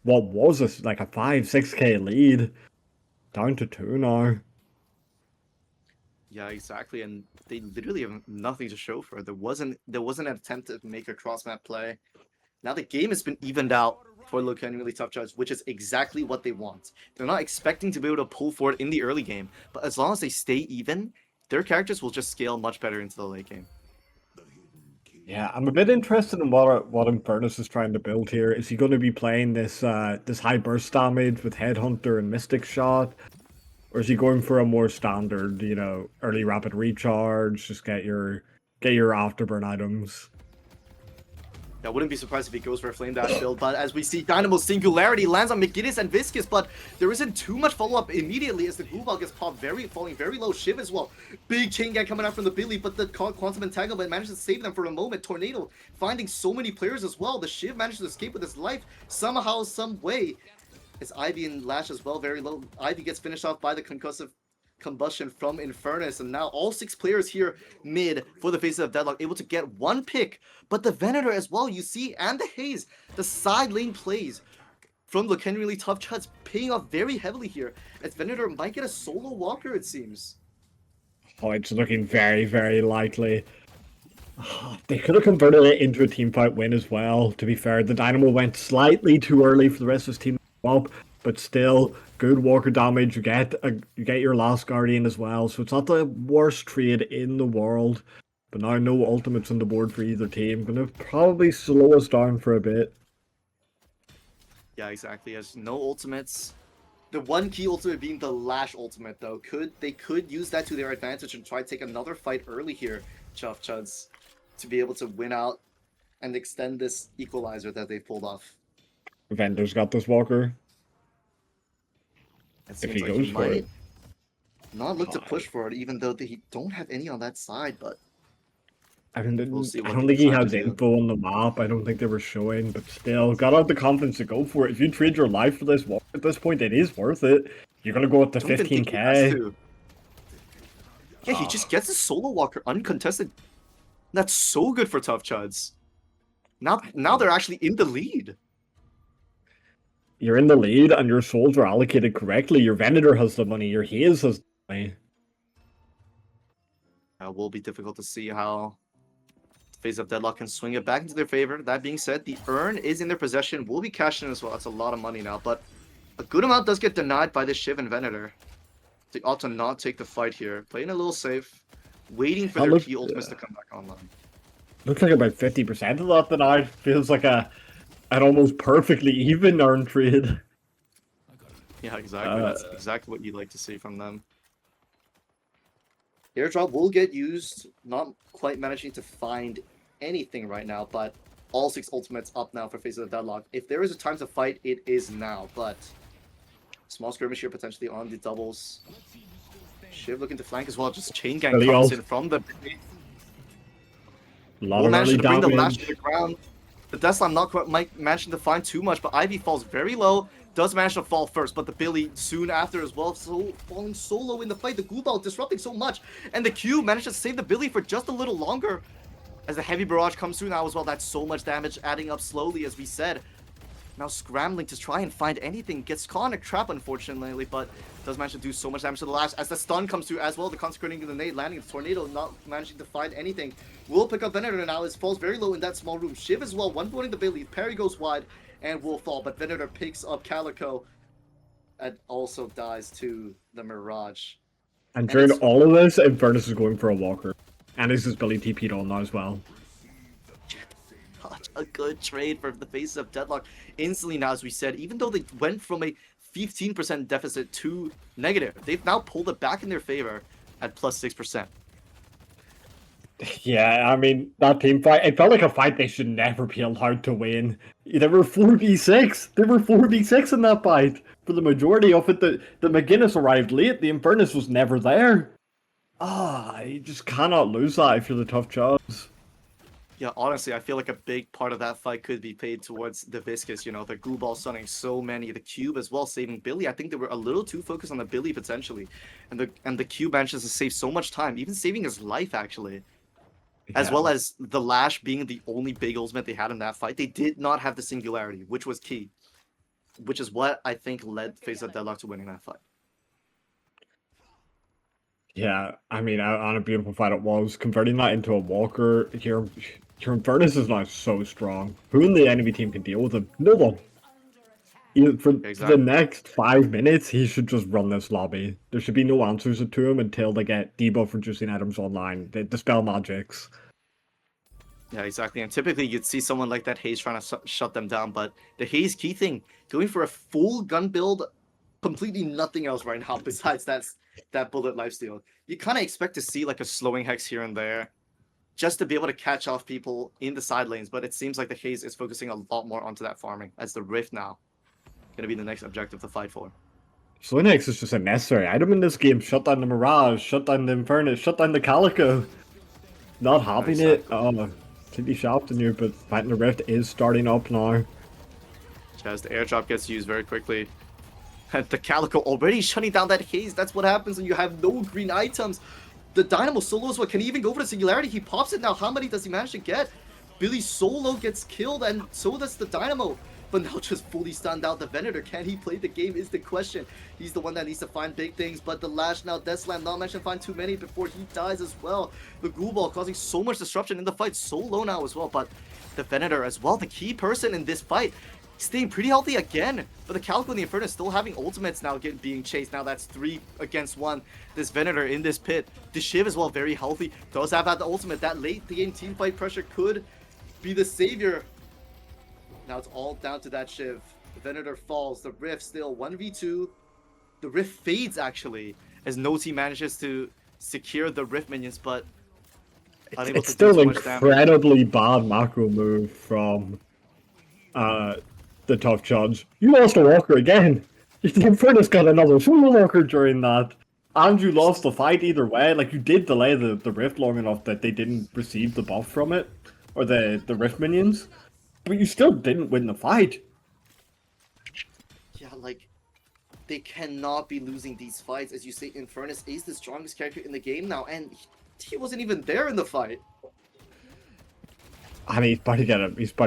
what was like a 5-6k lead down to 2 now. Yeah, exactly, and they literally have nothing to show for it. There wasn't an attempt to make a cross map play. Now the game has been evened out for Lowkenuinely Tuff Chuds, which is exactly what they want. They're not expecting to be able to pull forward in the early game, but as long as they stay even, their characters will just scale much better into the late game. Yeah, I'm a bit interested in what Infernus is trying to build here. Is he going to be playing this this high burst damage with Headhunter and Mystic Shot? Or is he going for a more standard, you know, early rapid recharge, just get your afterburn items? I wouldn't be surprised if he goes for a Flame Dash build, but as we see, Dynamo's Singularity lands on McGinnis and Viscous, but there isn't too much follow-up immediately as the Ghoul Ball gets popped, falling very low. Shiv as well. Big chain gang coming out from the Billy, but the Quantum Entanglement manages to save them for a moment. Tornado finding so many players as well. The Shiv manages to escape with his life somehow, some way. It's Ivy and Lash as well, very low. Ivy gets finished off by the concussive combustion from Infernus, and now all 6 players here mid for the faces of Deadlock able to get 1 pick, but the Venator as well, you see, and the Haze, the side lane plays from Lowkenuinely Tuff Chuds paying off very heavily here, as Venator might get a solo walker, it seems. Oh, it's looking very, very likely. They could have converted it into a teamfight win as well, to be fair. The Dynamo went slightly too early for the rest of his team to come up, but still, good walker damage. You get your last Guardian as well, so it's not the worst trade in the world. But now no ultimates on the board for either team. Gonna probably slow us down for a bit. Yeah, exactly. As no ultimates. The one key ultimate being the Lash ultimate, though. They could use that to their advantage and try to take another fight early here, Tuff Chuds, to be able to win out and extend this equalizer that they pulled off. Vendor's got this walker. If he goes for it. Not look to push for it, even though they don't have any on that side, but I don't think he has info on the map. I don't think they were showing, but still, got out the confidence to go for it. If you trade your life for this walker at this point, it is worth it. You're gonna go up to 15k. Yeah, he just gets a solo walker uncontested. That's so good for Tuff Chuds. Now they're actually in the lead. You're in the lead and your souls are allocated correctly. Your Venator has the money, your Haze has the money. It will be difficult to see how the face of Deadlock can swing it back into their favor. That being said, the urn is in their possession, will be cashed in as well. That's a lot of money now, but a good amount does get denied by the Shiv and Venator. They ought to not take the fight here. Playing a little safe, waiting for their key ultimates to come back online. Looks like about 50% of that denied. Feels like an almost perfectly even urn trade. Yeah, exactly. That's exactly what you'd like to see from them. Airdrop will get used, not quite managing to find anything right now, but all 6 ultimates up now for Faces of Deadlock. If there is a time to fight, it is now, but small skirmish here potentially on the doubles. Shiv looking to flank as well, just chain gang comes in from the... Will manage to bring the Lash to the ground. The Deathslam not quite managing to find too much, but Ivy falls very low. Does manage to fall first, but the Billy soon after as well. So falling so low in the fight. The Ghoul Ball disrupting so much. And the Q manages to save the Billy for just a little longer. As the heavy barrage comes through now as well. That's so much damage adding up slowly, as we said. Now scrambling to try and find anything. Gets caught in a trap, unfortunately, but does manage to do so much damage to the Lash. As the stun comes through as well, the consecrating grenade landing. The Tornado not managing to find anything. Will pick up Venator now. It falls very low in that small room. Shiv as well, one voting the Billy. Parry goes wide and will fall, but Venator picks up Calico and also dies to the Mirage. And during it's all of this, Infernus is going for a walker. And this is Billy TP'd on now as well. such a good trade for the faces of Deadlock. Instantly now, as we said, even though they went from a 15% deficit to negative, they've now pulled it back in their favor at plus 6%. Yeah, I mean, that team fight, it felt like a fight they should never be allowed to win. They were 4v6. They were 4v6 in that fight. For the majority of it, the McGinnis arrived late. The Infernus was never there. You just cannot lose that if you're the Tough Chuds. Yeah, honestly, I feel like a big part of that fight could be paid towards the Viscous, you know, the goo ball stunning so many, the cube as well saving Billy. I think they were a little too focused on the Billy potentially. And the cube manages to save so much time, even saving his life actually. As well as the Lash being the only big ultimate they had in that fight. They did not have the singularity, which was key. Which is what I think led Face of Deadlock to winning that fight. Yeah, I mean, on a beautiful fight it was. Converting that into a walker, your Infernus is now so strong. Who in the enemy team can deal with him? No one. For the next 5 minutes, he should just run this lobby. There should be no answers to him until they get debuff reducing items online. They dispel magics. Yeah, exactly. And typically you'd see someone like that Haze trying to shut them down, but the Haze key thing, going for a full gun build, completely nothing else right now besides that bullet lifesteal. You kind of expect to see like a slowing hex here and there, just to be able to catch off people in the side lanes, but it seems like the Haze is focusing a lot more onto that farming, as the Rift now going to be the next objective to fight for. Slowing hex is just a necessary item in this game. Shut down the Mirage, shut down the Infernus, shut down the Calico. Not having it, completely shocked in you, but fighting the Rift is starting up now. As the airdrop gets used very quickly. And the Calico already shutting down that Haze. That's what happens when you have no green items. The Dynamo solo as well. Can he even go for the singularity? He pops it now. How many does he manage to get? Billy solo gets killed, and so does the Dynamo. But now just fully stunned out the Venator. Can he play the game is the question. He's the one that needs to find big things, but the Lash now, Death Slam, not mentioned find too many before he dies as well. The Ghoul Ball causing so much disruption in the fight, so low now as well, but the Venator as well, the key person in this fight, staying pretty healthy again. But the Calico and the Infernus still having ultimates now being chased. Now that's 3 against 1. This Venator in this pit. The Shiv as well, very healthy. Does have the ultimate. That late game team fight pressure could be the savior. Now it's all down to that Shiv. The Venator falls. The Rift still 1v2. The Rift fades actually, as No Team manages to secure the Rift minions, but unable it's to still do too much incredibly bad macro move from the Tough Chuds. You lost a walker again. The Infernus got another solo walker during that. And you lost the fight either way. Like, you did delay the Rift long enough that they didn't receive the buff from it. Or the Rift minions. But you still didn't win the fight. Yeah, like, they cannot be losing these fights. As you say, Infernus is the strongest character in the game now, and he wasn't even there in the fight. I mean, he's about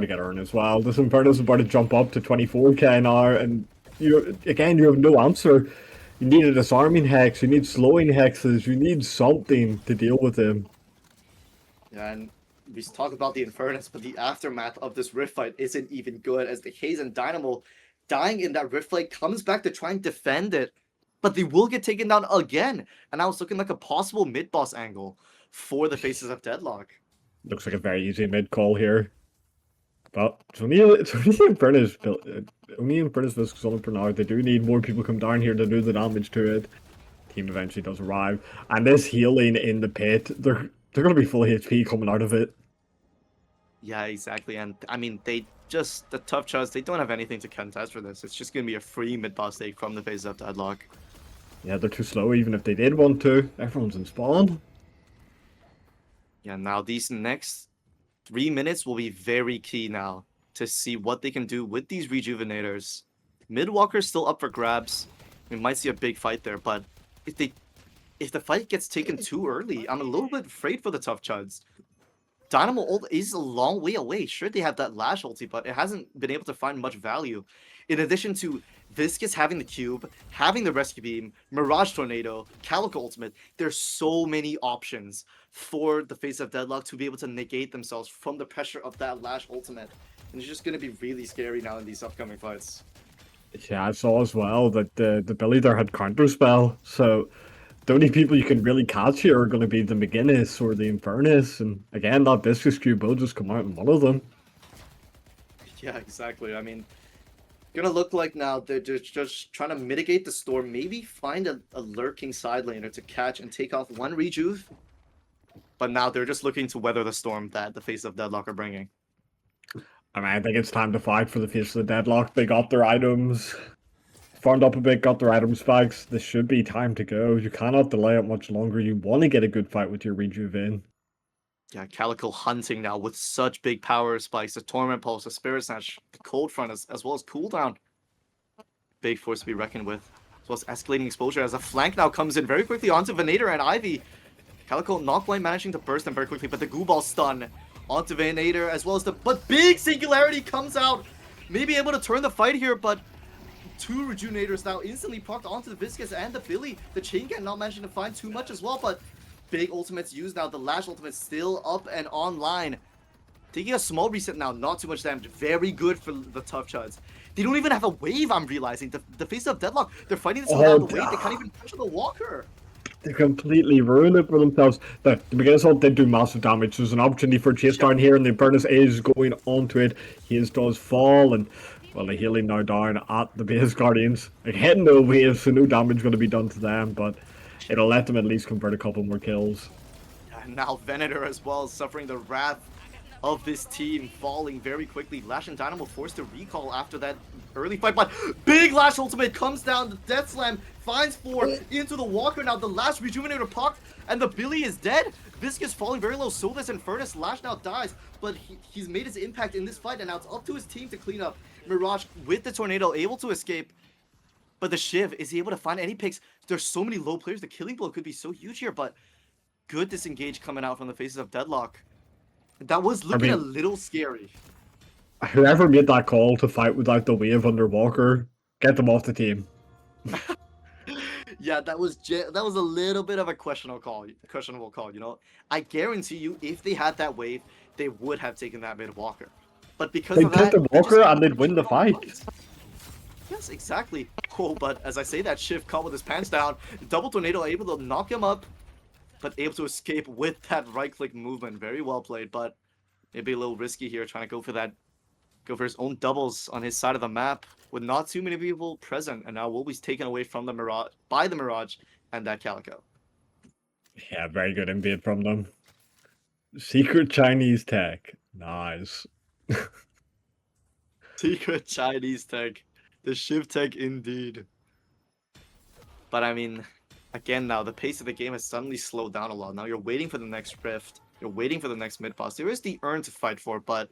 to get earned as well. This Infernus is about to jump up to 24k now, and you have no answer. You need a disarming hex, you need slowing hexes, you need something to deal with him. Yeah, and we talk about the Infernus, but the aftermath of this Rift fight isn't even good, as the Haze and Dynamo dying in that Rift fight comes back to try and defend it, but they will get taken down again. And now it's looking like a possible mid-boss angle for the Faces of Deadlock. Looks like a very easy mid call here. But it's only Infernus Viscous on for now. They do need more people come down here to do the damage to it. Team eventually does arrive. And this healing in the pit, they're gonna be full HP coming out of it. Yeah, exactly. And I mean, the Tough Chuds, they don't have anything to contest for this. It's just gonna be a free mid-boss take from the Faces of Deadlock. Yeah, they're too slow even if they did want to. Everyone's in spawn. Yeah, now these next 3 minutes will be very key now to see what they can do with these rejuvenators. Midwalker's still up for grabs. We might see a big fight there, but if the fight gets taken too early, I'm a little bit afraid for the Tough Chuds. Dynamo ult is a long way away. Sure, they have that Lash ulti, but it hasn't been able to find much value. In addition to Viscous having the cube, having the rescue beam, Mirage Tornado, Calico ultimate, there's so many options for the Face of Deadlock to be able to negate themselves from the pressure of that Lash ultimate. And it's just going to be really scary now in these upcoming fights. Yeah, I saw as well that the Billy there had counter spell, so the only people you can really catch here are going to be the McGinnis or the Infernus, and again, that Viscous Cube will just come out in one of them. Yeah, exactly. I mean, gonna look like now they're just trying to mitigate the storm, maybe find a lurking side laner to catch and take off one rejuve. But now they're just looking to weather the storm that the face of Deadlock are bringing. I mean, I think it's time to fight for the face of the Deadlock. They got their items, farmed up a bit, got their item spikes. This should be time to go. You cannot delay it much longer. You want to get a good fight with your rejuve in. Yeah, Calico hunting now with such big power spikes, the Torment Pulse, the Spirit Snatch, the Cold Front, as well as cooldown. Big force to be reckoned with, as well as escalating exposure as a flank now comes in very quickly onto Venator and Ivy. Calico not quite managing to burst them very quickly, but the Goo Ball stun onto Venator as well as but big Singularity comes out. Maybe able to turn the fight here, but two Rejuvenators now instantly procced onto the Viscous and the Billy. The Chain Gang not managing to find too much as well, but big ultimates used now. The Lash ultimate still up and online. Taking a small reset now, not too much damage. Very good for the Tuff Chuds. They don't even have a wave, I'm realizing. The face of Deadlock, they're fighting this without the wave. They can't even push the Walker. They completely ruined it for themselves. The beginner's ult did do massive damage. There's an opportunity for a chase down here, and the Infernus is going onto it. His does fall, and well, the healing now down at the base Guardians. Again, no waves, so no damage going to be done to them, but it'll let them at least convert a couple more kills. And now Venator as well, suffering the wrath of this team, falling very quickly. Lash and Dynamo forced to recall after that early fight, but big Lash ultimate comes down, the Death Slam finds 4 into the Walker. Now the last Rejuvenator popped, and the Billy is dead. Viscous falling very low, so this Infernus. Lash now dies, but he's made his impact in this fight, and now it's up to his team to clean up. Mirage with the Tornado able to escape, but the Shiv, is he able to find any picks? There's so many low players, the killing blow could be so huge here, but good disengage coming out from the faces of Deadlock. That was looking a little scary. Whoever made that call to fight without the wave under Walker, get them off the team. Yeah, that was a little bit of a questionable call, you know. I guarantee you, if they had that wave, they would have taken that mid Walker. But because they'd of that, take the Walker and they'd win the fight. Yes, exactly. Oh, but as I say that, Shiv caught with his pants down. Double Tornado able to knock him up, but able to escape with that right-click movement. Very well played, but maybe a little risky here, trying to go for his own doubles on his side of the map with not too many people present, and now Wolby's taken away from the Mirage by the Mirage and that Calico. Yeah, very good invade from them. Secret Chinese tech. Nice. Secret Chinese tech. The Shiv tech indeed. But I mean, again now, the pace of the game has suddenly slowed down a lot. Now you're waiting for the next Rift. You're waiting for the next mid-boss. There is the urn to fight for, but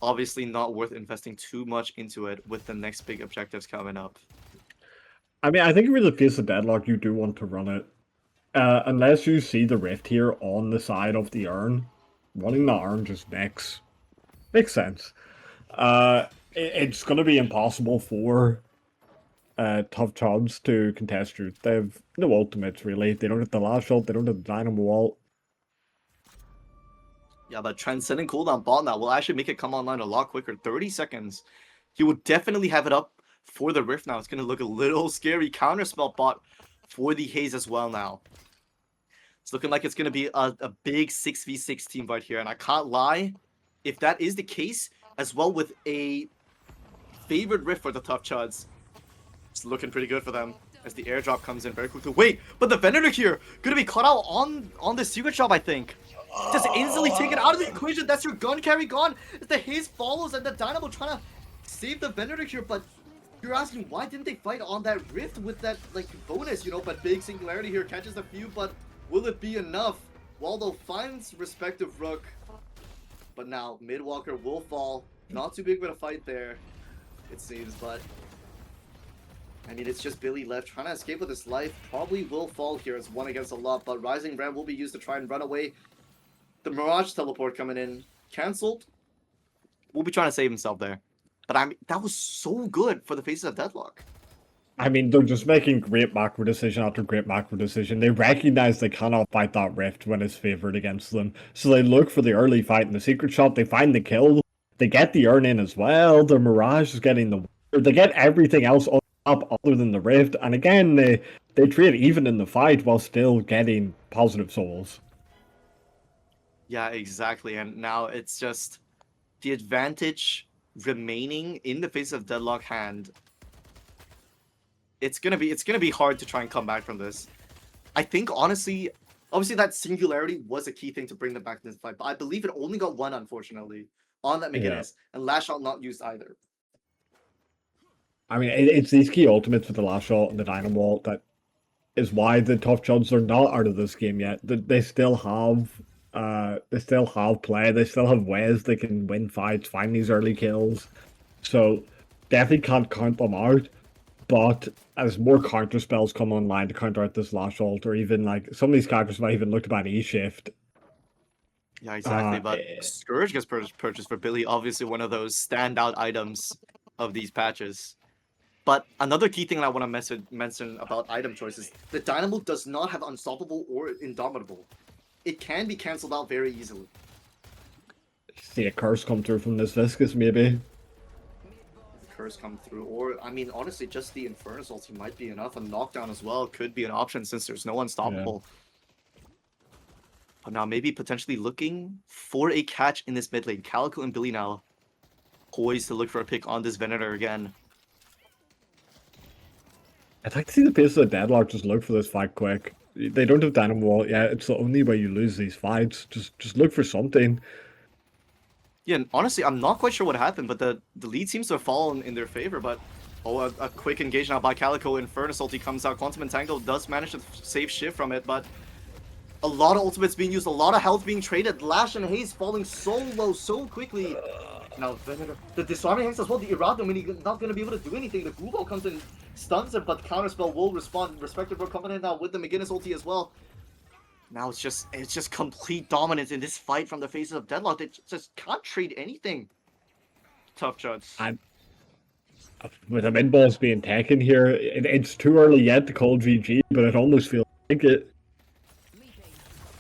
obviously not worth investing too much into it with the next big objectives coming up. I mean, I think with the face of Deadlock, you do want to run it. Unless you see the Rift here on the side of the urn, running the urn just makes sense. It's going to be impossible for Tough Chuds to contest you. They have no ultimates, really. They don't have the Lash ult, they don't have the Dynamo ult. Yeah, but Transcendent cooldown bot now will actually make it come online a lot quicker. 30 seconds. He will definitely have it up for the Rift now. It's going to look a little scary. Counterspell bot for the Haze as well now. It's looking like it's going to be a big 6v6 team fight here. And I can't lie, if that is the case, as well with a favored Rift for the Tough Chuds, it's looking pretty good for them as the airdrop comes in very quickly. Wait, but the Venator here going to be caught out on the secret shop, I think. Just instantly taken out of the equation. That's your gun carry gone. As the Haze follows and the Dynamo trying to save the Venator here, but you're asking why didn't they fight on that Rift with that like bonus, you know? But big Singularity here catches a few, but will it be enough? Waldo finds respective Rook, but now Midwalker will fall. Not too big of a fight there, it seems, but I mean, it's just Billy left trying to escape with his life. Probably will fall here as one against a lot, but Rising Brand will be used to try and run away. The Mirage teleport coming in, cancelled. We'll be trying to save himself there. But I mean, that was so good for the faces of Deadlock. I mean, they're just making great macro decision after great macro decision. They recognize they cannot fight that Rift when it's favored against them. So they look for the early fight in the secret shop. They find the kill. They get the urn in as well. The Mirage is getting the... They get everything else on up other than the Rift. And again, they trade even in the fight while still getting positive souls. Yeah, exactly. And now it's just the advantage remaining in the face of Deadlock hand. It's gonna be hard to try and come back from this. I think honestly, obviously that singularity was a key thing to bring them back in this fight, but I believe it only got one, unfortunately, on that McGinnis, and Lash Out not used either. I mean, it's these key ultimates with the last shot and the dynamo that is why the Tuff Chuds are not out of this game yet. They still have play. They still have ways they can win fights, find these early kills. So definitely can't count them out. But as more counter spells come online to counter out this last ult, or even like some of these characters might even look to ban E-Shift. Yeah, exactly. But Scourge gets purchased for Billy, obviously one of those standout items of these patches. But another key thing I want to mention about item choices, the Dynamo does not have Unstoppable or Indomitable. It can be cancelled out very easily. See a curse come through from this Viscous, maybe. Curse come through, or I mean, honestly, just the Infernus ulti might be enough. A knockdown as well could be an option since there's no Unstoppable. Yeah. But now maybe potentially looking for a catch in this mid lane. Calico and Billy now poised to look for a pick on this Venator again. I'd like to see the pace of the Deadlock just look for this fight quick. They don't have Dynamo Wall. Yeah, it's the only way you lose these fights. Just look for something. Yeah, and honestly, I'm not quite sure what happened, but the lead seems to have fallen in their favor, but a quick engage now by Calico. Infernus ulti comes out. Quantum Entangle does manage to save Shift from it, but a lot of ultimates being used, a lot of health being traded. Lash and Haze falling so low so quickly. Now, Venator, the Disarming Hex as well, the Erratum, when he's not going to be able to do anything. The Glue Ball comes in, stuns him, but Counterspell will respond. Respective Bro coming in now with the McGinnis ulti as well. Now it's just complete dominance in this fight from the faces of Deadlock. They just can't trade anything. Tough Chuds. With the mid balls being taken here, it's too early yet to call GG, but it almost feels like it.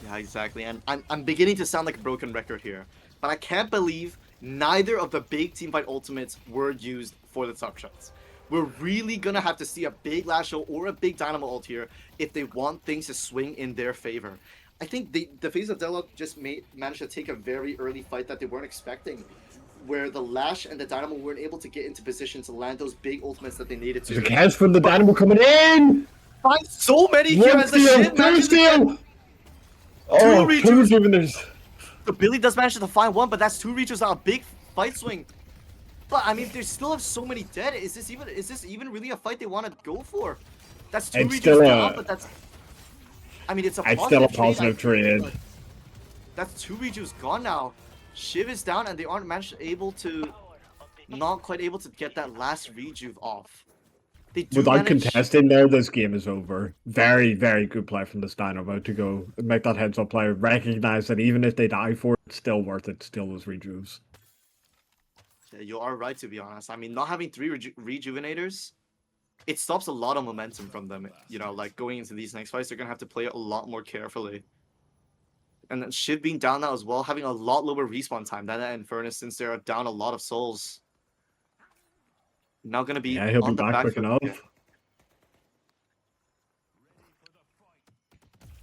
Yeah, exactly. And I'm beginning to sound like a broken record here, but I can't believe neither of the big teamfight ultimates were used for the Tough Chuds. We're really gonna have to see a big Lash Out or a big Dynamo ult here if they want things to swing in their favor. I think the face of Deadlock just managed to take a very early fight that they weren't expecting, where the Lash and the Dynamo weren't able to get into position to land those big ultimates that they needed to. There's a catch from the Dynamo coming in! Find so many here as the shit matches again. Oh, two rejuvenators. So Billy does manage to find one, but that's two reaches on a big fight swing. But I mean, they still have so many dead. Is this even really a fight they want to go for? That's two reaches down, but that's. I mean, it's still a positive trade. That's two reaches gone now. Shiv is down, and they aren't not quite able to get that last rejuve off. Without contesting there, this game is over. Very, very good play from the Dynamo to go make that heads-up play. Recognize that even if they die for it, it's still worth it. Still those rejuves. Yeah, you are right, to be honest. I mean, not having three rejuvenators, it stops a lot of momentum from them. You know, like going into these next fights, they're going to have to play it a lot more carefully. And then Shiv being down now as well, having a lot lower respawn time than that Infernus since they're down a lot of souls. Now going to be he'll on be the back quick enough. Yeah.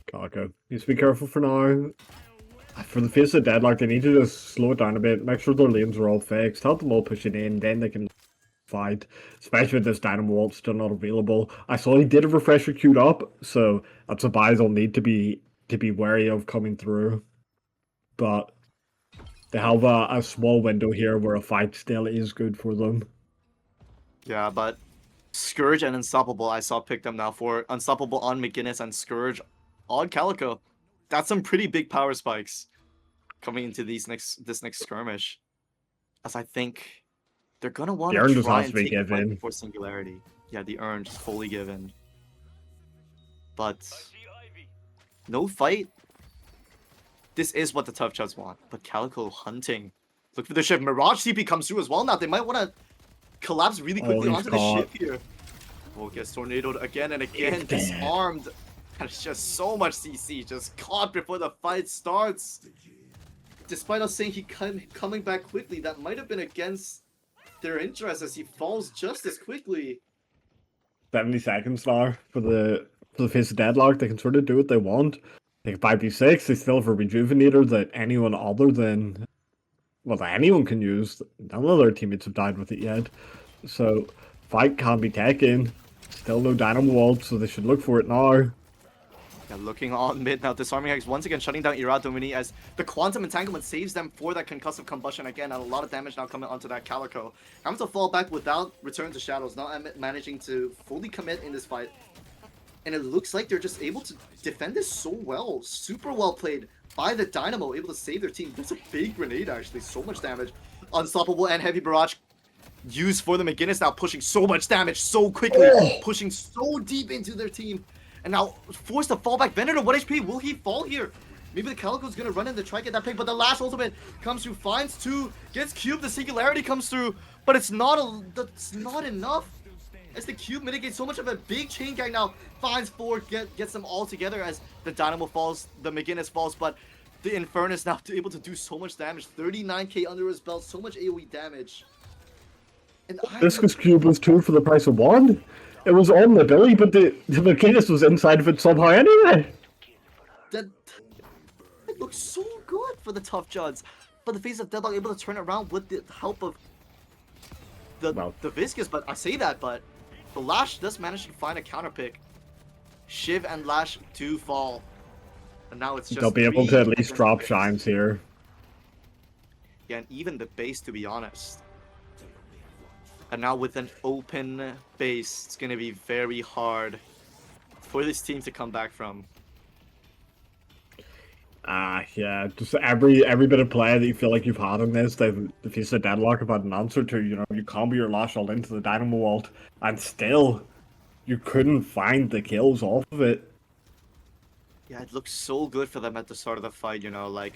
Calico, needs to be careful for now. For the face of Deadlock, they need to just slow it down a bit, make sure their lanes are all fixed, help them all push it in, then they can fight. Especially with this Dynamo ult still not available. I saw he did a refresher queued up, so that's a buy they'll need to be wary of coming through. But they have a small window here where a fight still is good for them. Yeah, but Scourge and Unstoppable I saw pick them now for Unstoppable on McGinnis and Scourge on Calico. That's some pretty big power spikes coming into this next skirmish. As I think they're gonna want to try and take a fight before Singularity. Yeah, the urn just fully given. But no fight. This is what the Tough Chuds want. But Calico hunting. Look for the ship. Mirage CP comes through as well now. They might want to collapse really quickly onto the ship here. Oh, gets tornadoed again and again. Disarmed. And it's just so much CC. Just caught before the fight starts. Despite us saying he coming back quickly, that might have been against their interest as he falls just as quickly. 70 seconds now for the face of Deadlock. They can sort of do what they want. They can 5v6. They still have a Rejuvenator that anyone other than, well, that anyone can use. None of their teammates have died with it yet. So, fight can be taken. Still no Dynamo Ult, so they should look for it now. Yeah, looking on mid now, Disarming Hex once again shutting down Iradomini as the Quantum Entanglement saves them for that concussive combustion again, and a lot of damage now coming onto that Calico. Having to fall back without Return to Shadows, not managing to fully commit in this fight. And it looks like they're just able to defend this so well. Super well played by the Dynamo, able to save their team. That's a big grenade actually, so much damage. Unstoppable and Heavy Barrage used for the McGinnis now, pushing so much damage so quickly, pushing so deep into their team. And now forced to fall back. Venator, what HP? Will he fall here? Maybe the Calico's gonna run in to try to get that pick, but the last ultimate comes through, finds two, gets cubed, the Singularity comes through, but it's that's not enough. As the cube mitigates so much of a big chain gang now, finds four, gets them all together as the Dynamo falls, the McGinnis falls, but the Infernus now able to do so much damage. 39k under his belt, so much AoE damage. And Discus Cube was 2 for the price of 1. It was on the belly, but the McGinnis was inside of it somehow anyway. That it looks so good for the Tuff Chuds. But the face of Deadlock able to turn it around with the help of the Viscous, but I say that, but the Lash does manage to find a counter pick. Shiv and Lash do fall. And now it's just they'll be able to at least drop shines here. Yeah, and even the base, to be honest. And now with an open base, it's going to be very hard for this team to come back from. Yeah, just every bit of play that you feel like you've had in this, the face of Deadlock have had an answer to. You know, you combo your Lash ult into the Dynamo ult, and still, you couldn't find the kills off of it. Yeah, it looks so good for them at the start of the fight, you know, like,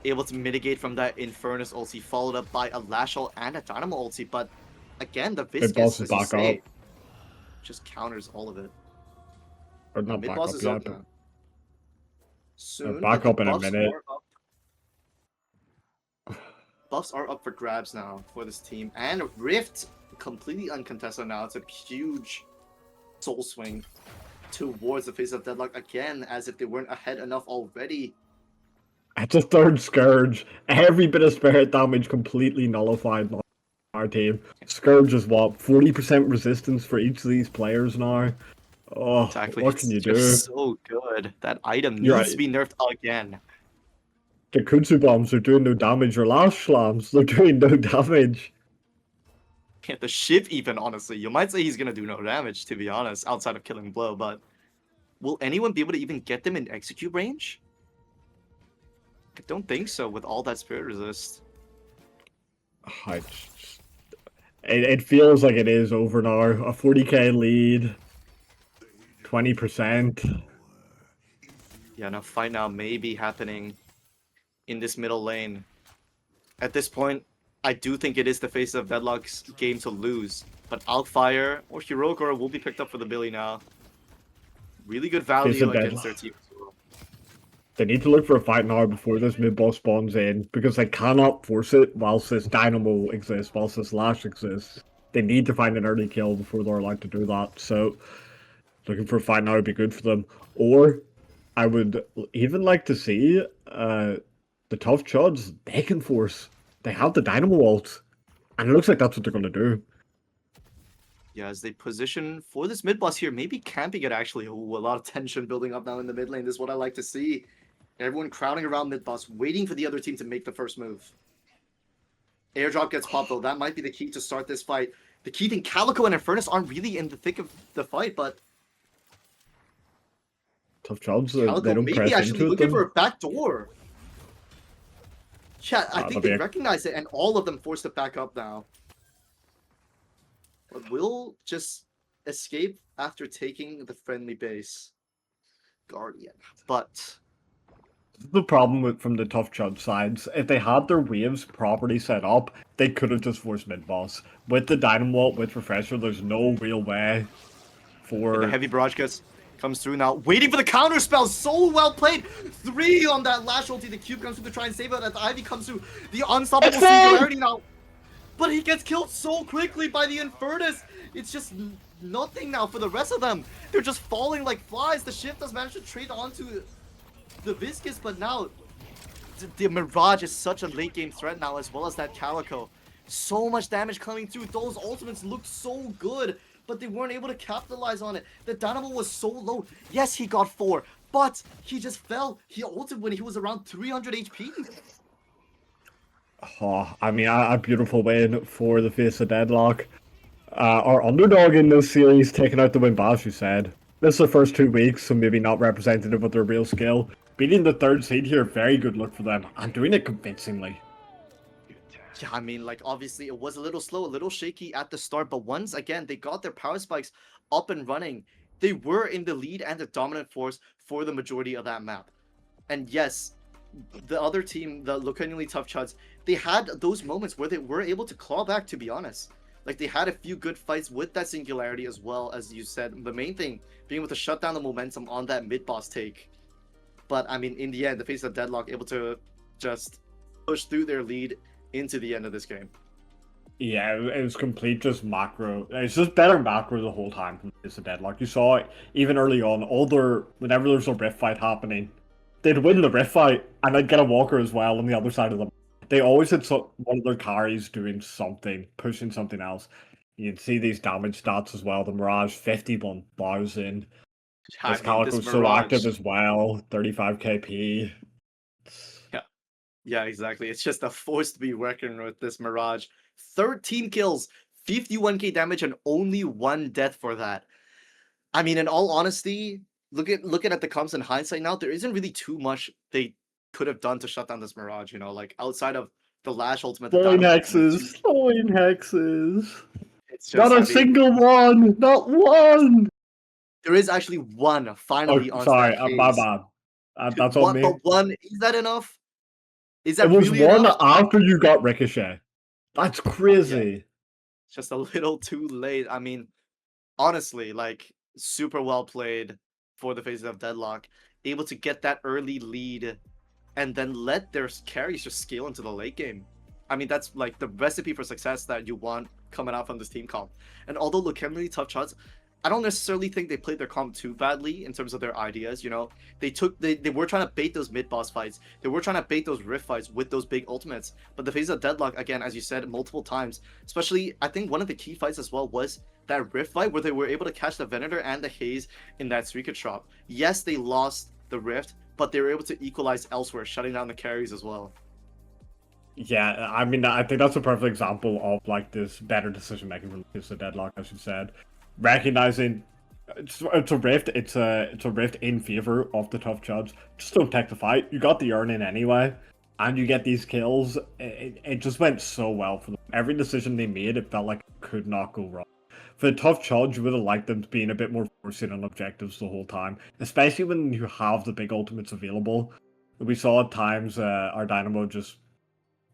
able to mitigate from that Infernus ulti, followed up by a Lash ult and a Dynamo ulti, but again, the Viscous, as you say, just counters all of it. Or not back up yet, but soon, back up in a minute. Buffs are up for grabs now for this team, and Rift completely uncontested now. It's a huge soul swing towards the face of Deadlock again, as if they weren't ahead enough already. It's a third Scourge. Every bit of spirit damage completely nullified by our team. Scourge is what, 40% resistance for each of these players now? Oh, exactly. What can you do? It's so good. That item needs to be nerfed again. The Kutsu bombs are doing no damage, or Lash slams, they're doing no damage. Yeah, the Shiv even, honestly. You might say he's going to do no damage, to be honest, outside of Killing Blow, but will anyone be able to even get them in execute range? I don't think so with all that spirit resist. It feels like it is over now. A 40k lead. 20%. Yeah, no, fight now may be happening in this middle lane. At this point, I do think it is the face of Deadlock's game to lose. But Alfire or Heroic Aura will be picked up for the Billy now. Really good value against their team. They need to look for a fight now before this mid-boss spawns in, because they cannot force it whilst this Dynamo exists, whilst this Lash exists. They need to find an early kill before they're allowed to do that, so looking for a fight now would be good for them. Or, I would even like to see the Tuff Chuds, they can force. They have the Dynamo ult, and it looks like that's what they're going to do. Yeah, as they position for this mid-boss here, maybe camping it actually. Ooh, a lot of tension building up now in the mid lane. This is what I like to see. Everyone crowding around mid-boss, waiting for the other team to make the first move. Airdrop gets popped though. That might be the key to start this fight. The key thing, Calico and Infernus aren't really in the thick of the fight, but Tuff Chuds, Calico they don't maybe press actually into looking it. for a back door. Chat, I think they recognize it, and all of them forced to back up now. But will just escape after taking the friendly base. Guardian. But the problem from the Tuff Chud sides, if they had their waves properly set up, they could have just forced mid-boss. With the Dynamo ult, with Refresher, there's no real way for... the Heavy Barrage comes through now, waiting for the counter spell. So well played. 3 on that Lash ulti. The cube comes through to try and save it. As the Ivy comes through, the unstoppable Singularity now. but he gets killed so quickly by the Infernus. It's just nothing now for the rest of them. They're just falling like flies. The Shift does manage to trade onto the Viscous, but now the Mirage is such a late game threat now, as well as that Calico. So much damage coming through. Those ultimates looked so good, but they weren't able to capitalize on it. The Dynamo was so low. Yes, he got 4, but he just fell. He ulted when he was around 300 HP. Oh, I mean, a beautiful win for the face of Deadlock. Our underdog in this series taking out the win, as you said. This is the first 2 weeks, so maybe not representative of their real skill. Beating the 3rd seed here, very good look for them, and doing it convincingly. Yeah, I mean, like, obviously it was a little slow, a little shaky at the start, but once again, they got their power spikes up and running. They were in the lead and the dominant force for the majority of that map. And yes, the other team, the Lowkenuinely Tuff Chuds, they had those moments where they were able to claw back, to be honest. Like, they had a few good fights with that singularity as well, as you said. The main thing being able to shut down the momentum on that mid-boss take. But, I mean, in the end, the face of Deadlock able to just push through their lead into the end of this game. Yeah, it was complete just macro. It's just better macro the whole time from the face of Deadlock. You saw it even early on, whenever there's a rift fight happening, they'd win the rift fight, and they'd get a walker as well on the other side of them. They always had one of their carries doing something, pushing something else. You'd see these damage stats as well. The Mirage, 51,000. This Calico's so active as well, 35 KP. Yeah, exactly. It's just a force to be reckoned with, this Mirage. 13 kills, 51k damage, and only 1 death for that. I mean, in all honesty, looking at the comps in hindsight now, there isn't really too much they could have done to shut down this Mirage, you know, like outside of the Lash ultimate. Throwing hexes. It's just, not a single one, not one. There is actually one finally on sorry, that my bad. That's on me. But one, is that enough? Is that it was really one enough? After you got Ricochet. That's crazy. Yeah. Just a little too late. I mean, honestly, like, super well played for the faces of Deadlock. Able to get that early lead and then let their carries just scale into the late game. I mean, that's like the recipe for success that you want coming out from this team comp. And although Lowkenuinely Tuff Chuds, I don't necessarily think they played their comp too badly in terms of their ideas, you know. They were trying to bait those mid-boss fights. They were trying to bait those rift fights with those big ultimates. But the phase of Deadlock, again, as you said multiple times, especially, I think one of the key fights as well was that rift fight where they were able to catch the Venator and the Haze in that Suika Trop. Yes, they lost the rift, but they were able to equalize elsewhere, shutting down the carries as well. Yeah, I mean, I think that's a perfect example of, like, this better decision making from the phase of Deadlock, as you said. Recognizing it's a rift, it's a rift in favor of the Tuff Chuds. Just don't take the fight. You got the earning anyway, and you get these kills. It just went so well for them. Every decision they made, it felt like it could not go wrong. For the Tuff Chuds, you would have liked them being a bit more forcing on objectives the whole time, especially when you have the big ultimates available. We saw at times our Dynamo just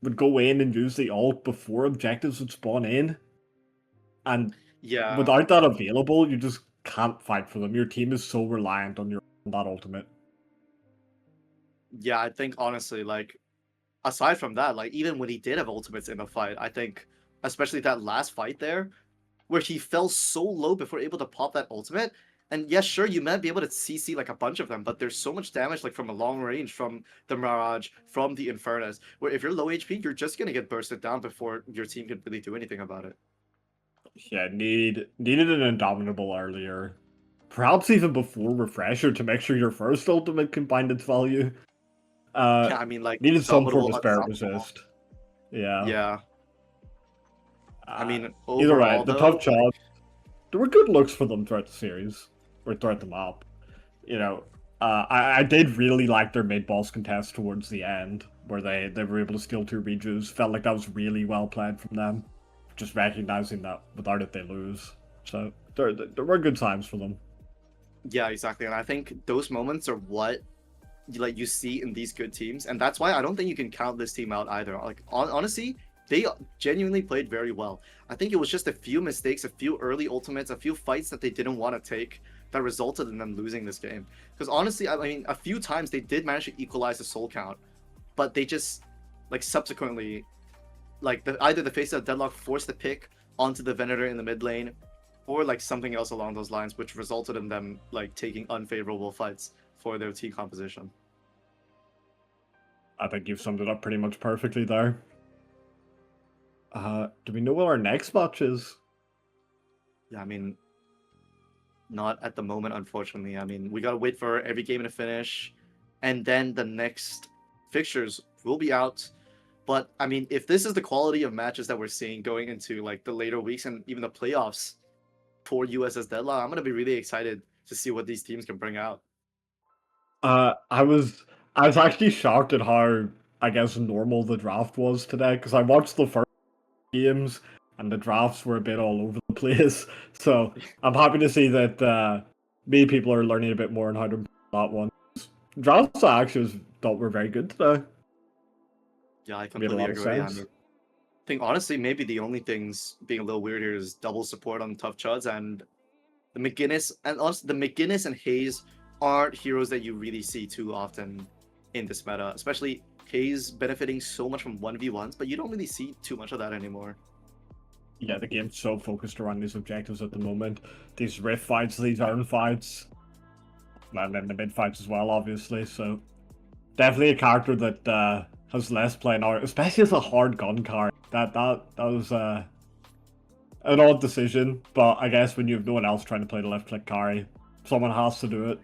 would go in and use the ult before objectives would spawn in, and yeah, without that available, you just can't fight for them. Your team is so reliant on that ultimate. Yeah, I think honestly, like, aside from that, like, even when he did have ultimates in the fight, I think, especially that last fight there, where he fell so low before able to pop that ultimate. And yes, sure, you might be able to CC like a bunch of them, but there's so much damage, like, from a long range, from the Mirage, from the Infernus, where if you're low HP, you're just gonna get bursted down before your team can really do anything about it. Yeah, needed an Indomitable earlier. Perhaps even before Refresher to make sure your first ultimate can find its value. Yeah, I mean, like, needed some form of Spirit Resist. Yeah. Yeah. I mean, either way, the Tuff Chuds, like, there were good looks for them throughout the series, or throughout the map. You know, I did really like their mid-boss contest towards the end, where they were able to steal 2 rejues. Felt like that was really well played from them. Just recognizing that without it they lose. So there were good times for them. Yeah, exactly. And I think those moments are what you see in these good teams, and that's why I don't think you can count this team out either. Like, honestly, they genuinely played very well. I think it was just a few mistakes, a few early ultimates, a few fights that they didn't want to take that resulted in them losing this game. Because honestly, I mean, a few times they did manage to equalize the soul count, but they just, like, subsequently like either the face of Deadlock forced the pick onto the Venator in the mid lane, or like something else along those lines, which resulted in them like taking unfavorable fights for their team composition. I think you've summed it up pretty much perfectly there. Do we know what our next match is? Yeah, I mean, not at the moment, unfortunately. I mean, we gotta wait for every game to finish, and then the next fixtures will be out. But I mean, if this is the quality of matches that we're seeing going into like the later weeks and even the playoffs for USS Deadlock, I'm gonna be really excited to see what these teams can bring out. I was actually shocked at how, I guess, normal the draft was today, because I watched the first games and the drafts were a bit all over the place. So I'm happy to see that maybe people are learning a bit more on how to play that one. Drafts I actually thought were very good today. Yeah, I Made a completely lot of agree. I sense. mean, I think honestly, maybe the only things being a little weird here is double support on Tough Chuds and the McGinnis, and honestly, the McGinnis and Hayes aren't heroes that you really see too often in this meta, especially Hayes benefiting so much from 1v1s, but you don't really see too much of that anymore. Yeah, the game's so focused around these objectives at the moment. These rift fights, these earn fights, and then the mid fights as well, obviously. So definitely a character that has less playing out, especially as a hard gun card. That was an odd decision, but I guess when you have no one else trying to play the left click carry, someone has to do it.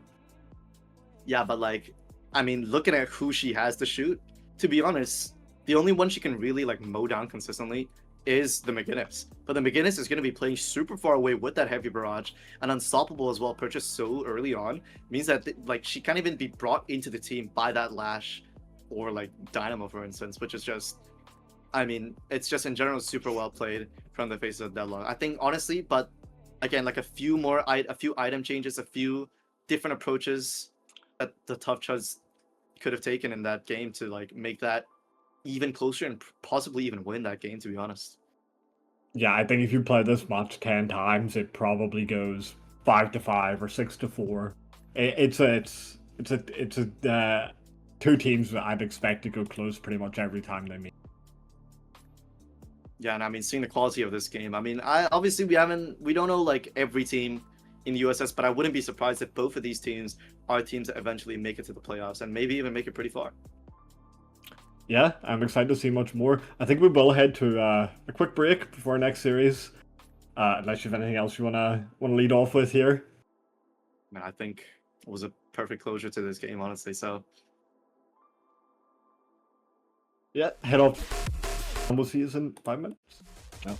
Yeah, but like, I mean, looking at who she has to shoot, to be honest, the only one she can really like mow down consistently is the McGinnis. But the McGinnis is going to be playing super far away with that heavy barrage, and unstoppable as well, purchased so early on, means that like she can't even be brought into the team by that Lash or like Dynamo, for instance, which is just, I mean, it's just in general super well played from the face of Deadlock. I think honestly, but again, like a few item changes, a few different approaches that the Tough Chuds could have taken in that game to like make that even closer and possibly even win that game, to be honest. Yeah, I think if you play this match 10 times, it probably goes 5-5 or 6-4. It's two teams that I'd expect to go close pretty much every time they meet. Yeah, and I mean, seeing the quality of this game, I mean, I obviously we don't know like every team in the USS, but I wouldn't be surprised if both of these teams are teams that eventually make it to the playoffs and maybe even make it pretty far. Yeah, I'm excited to see much more. I think we will head to a quick break before our next series. Unless you have anything else you wanna lead off with here. I mean, I think it was a perfect closure to this game, honestly. So Yeah, head off. And we'll see you in 5 minutes. No.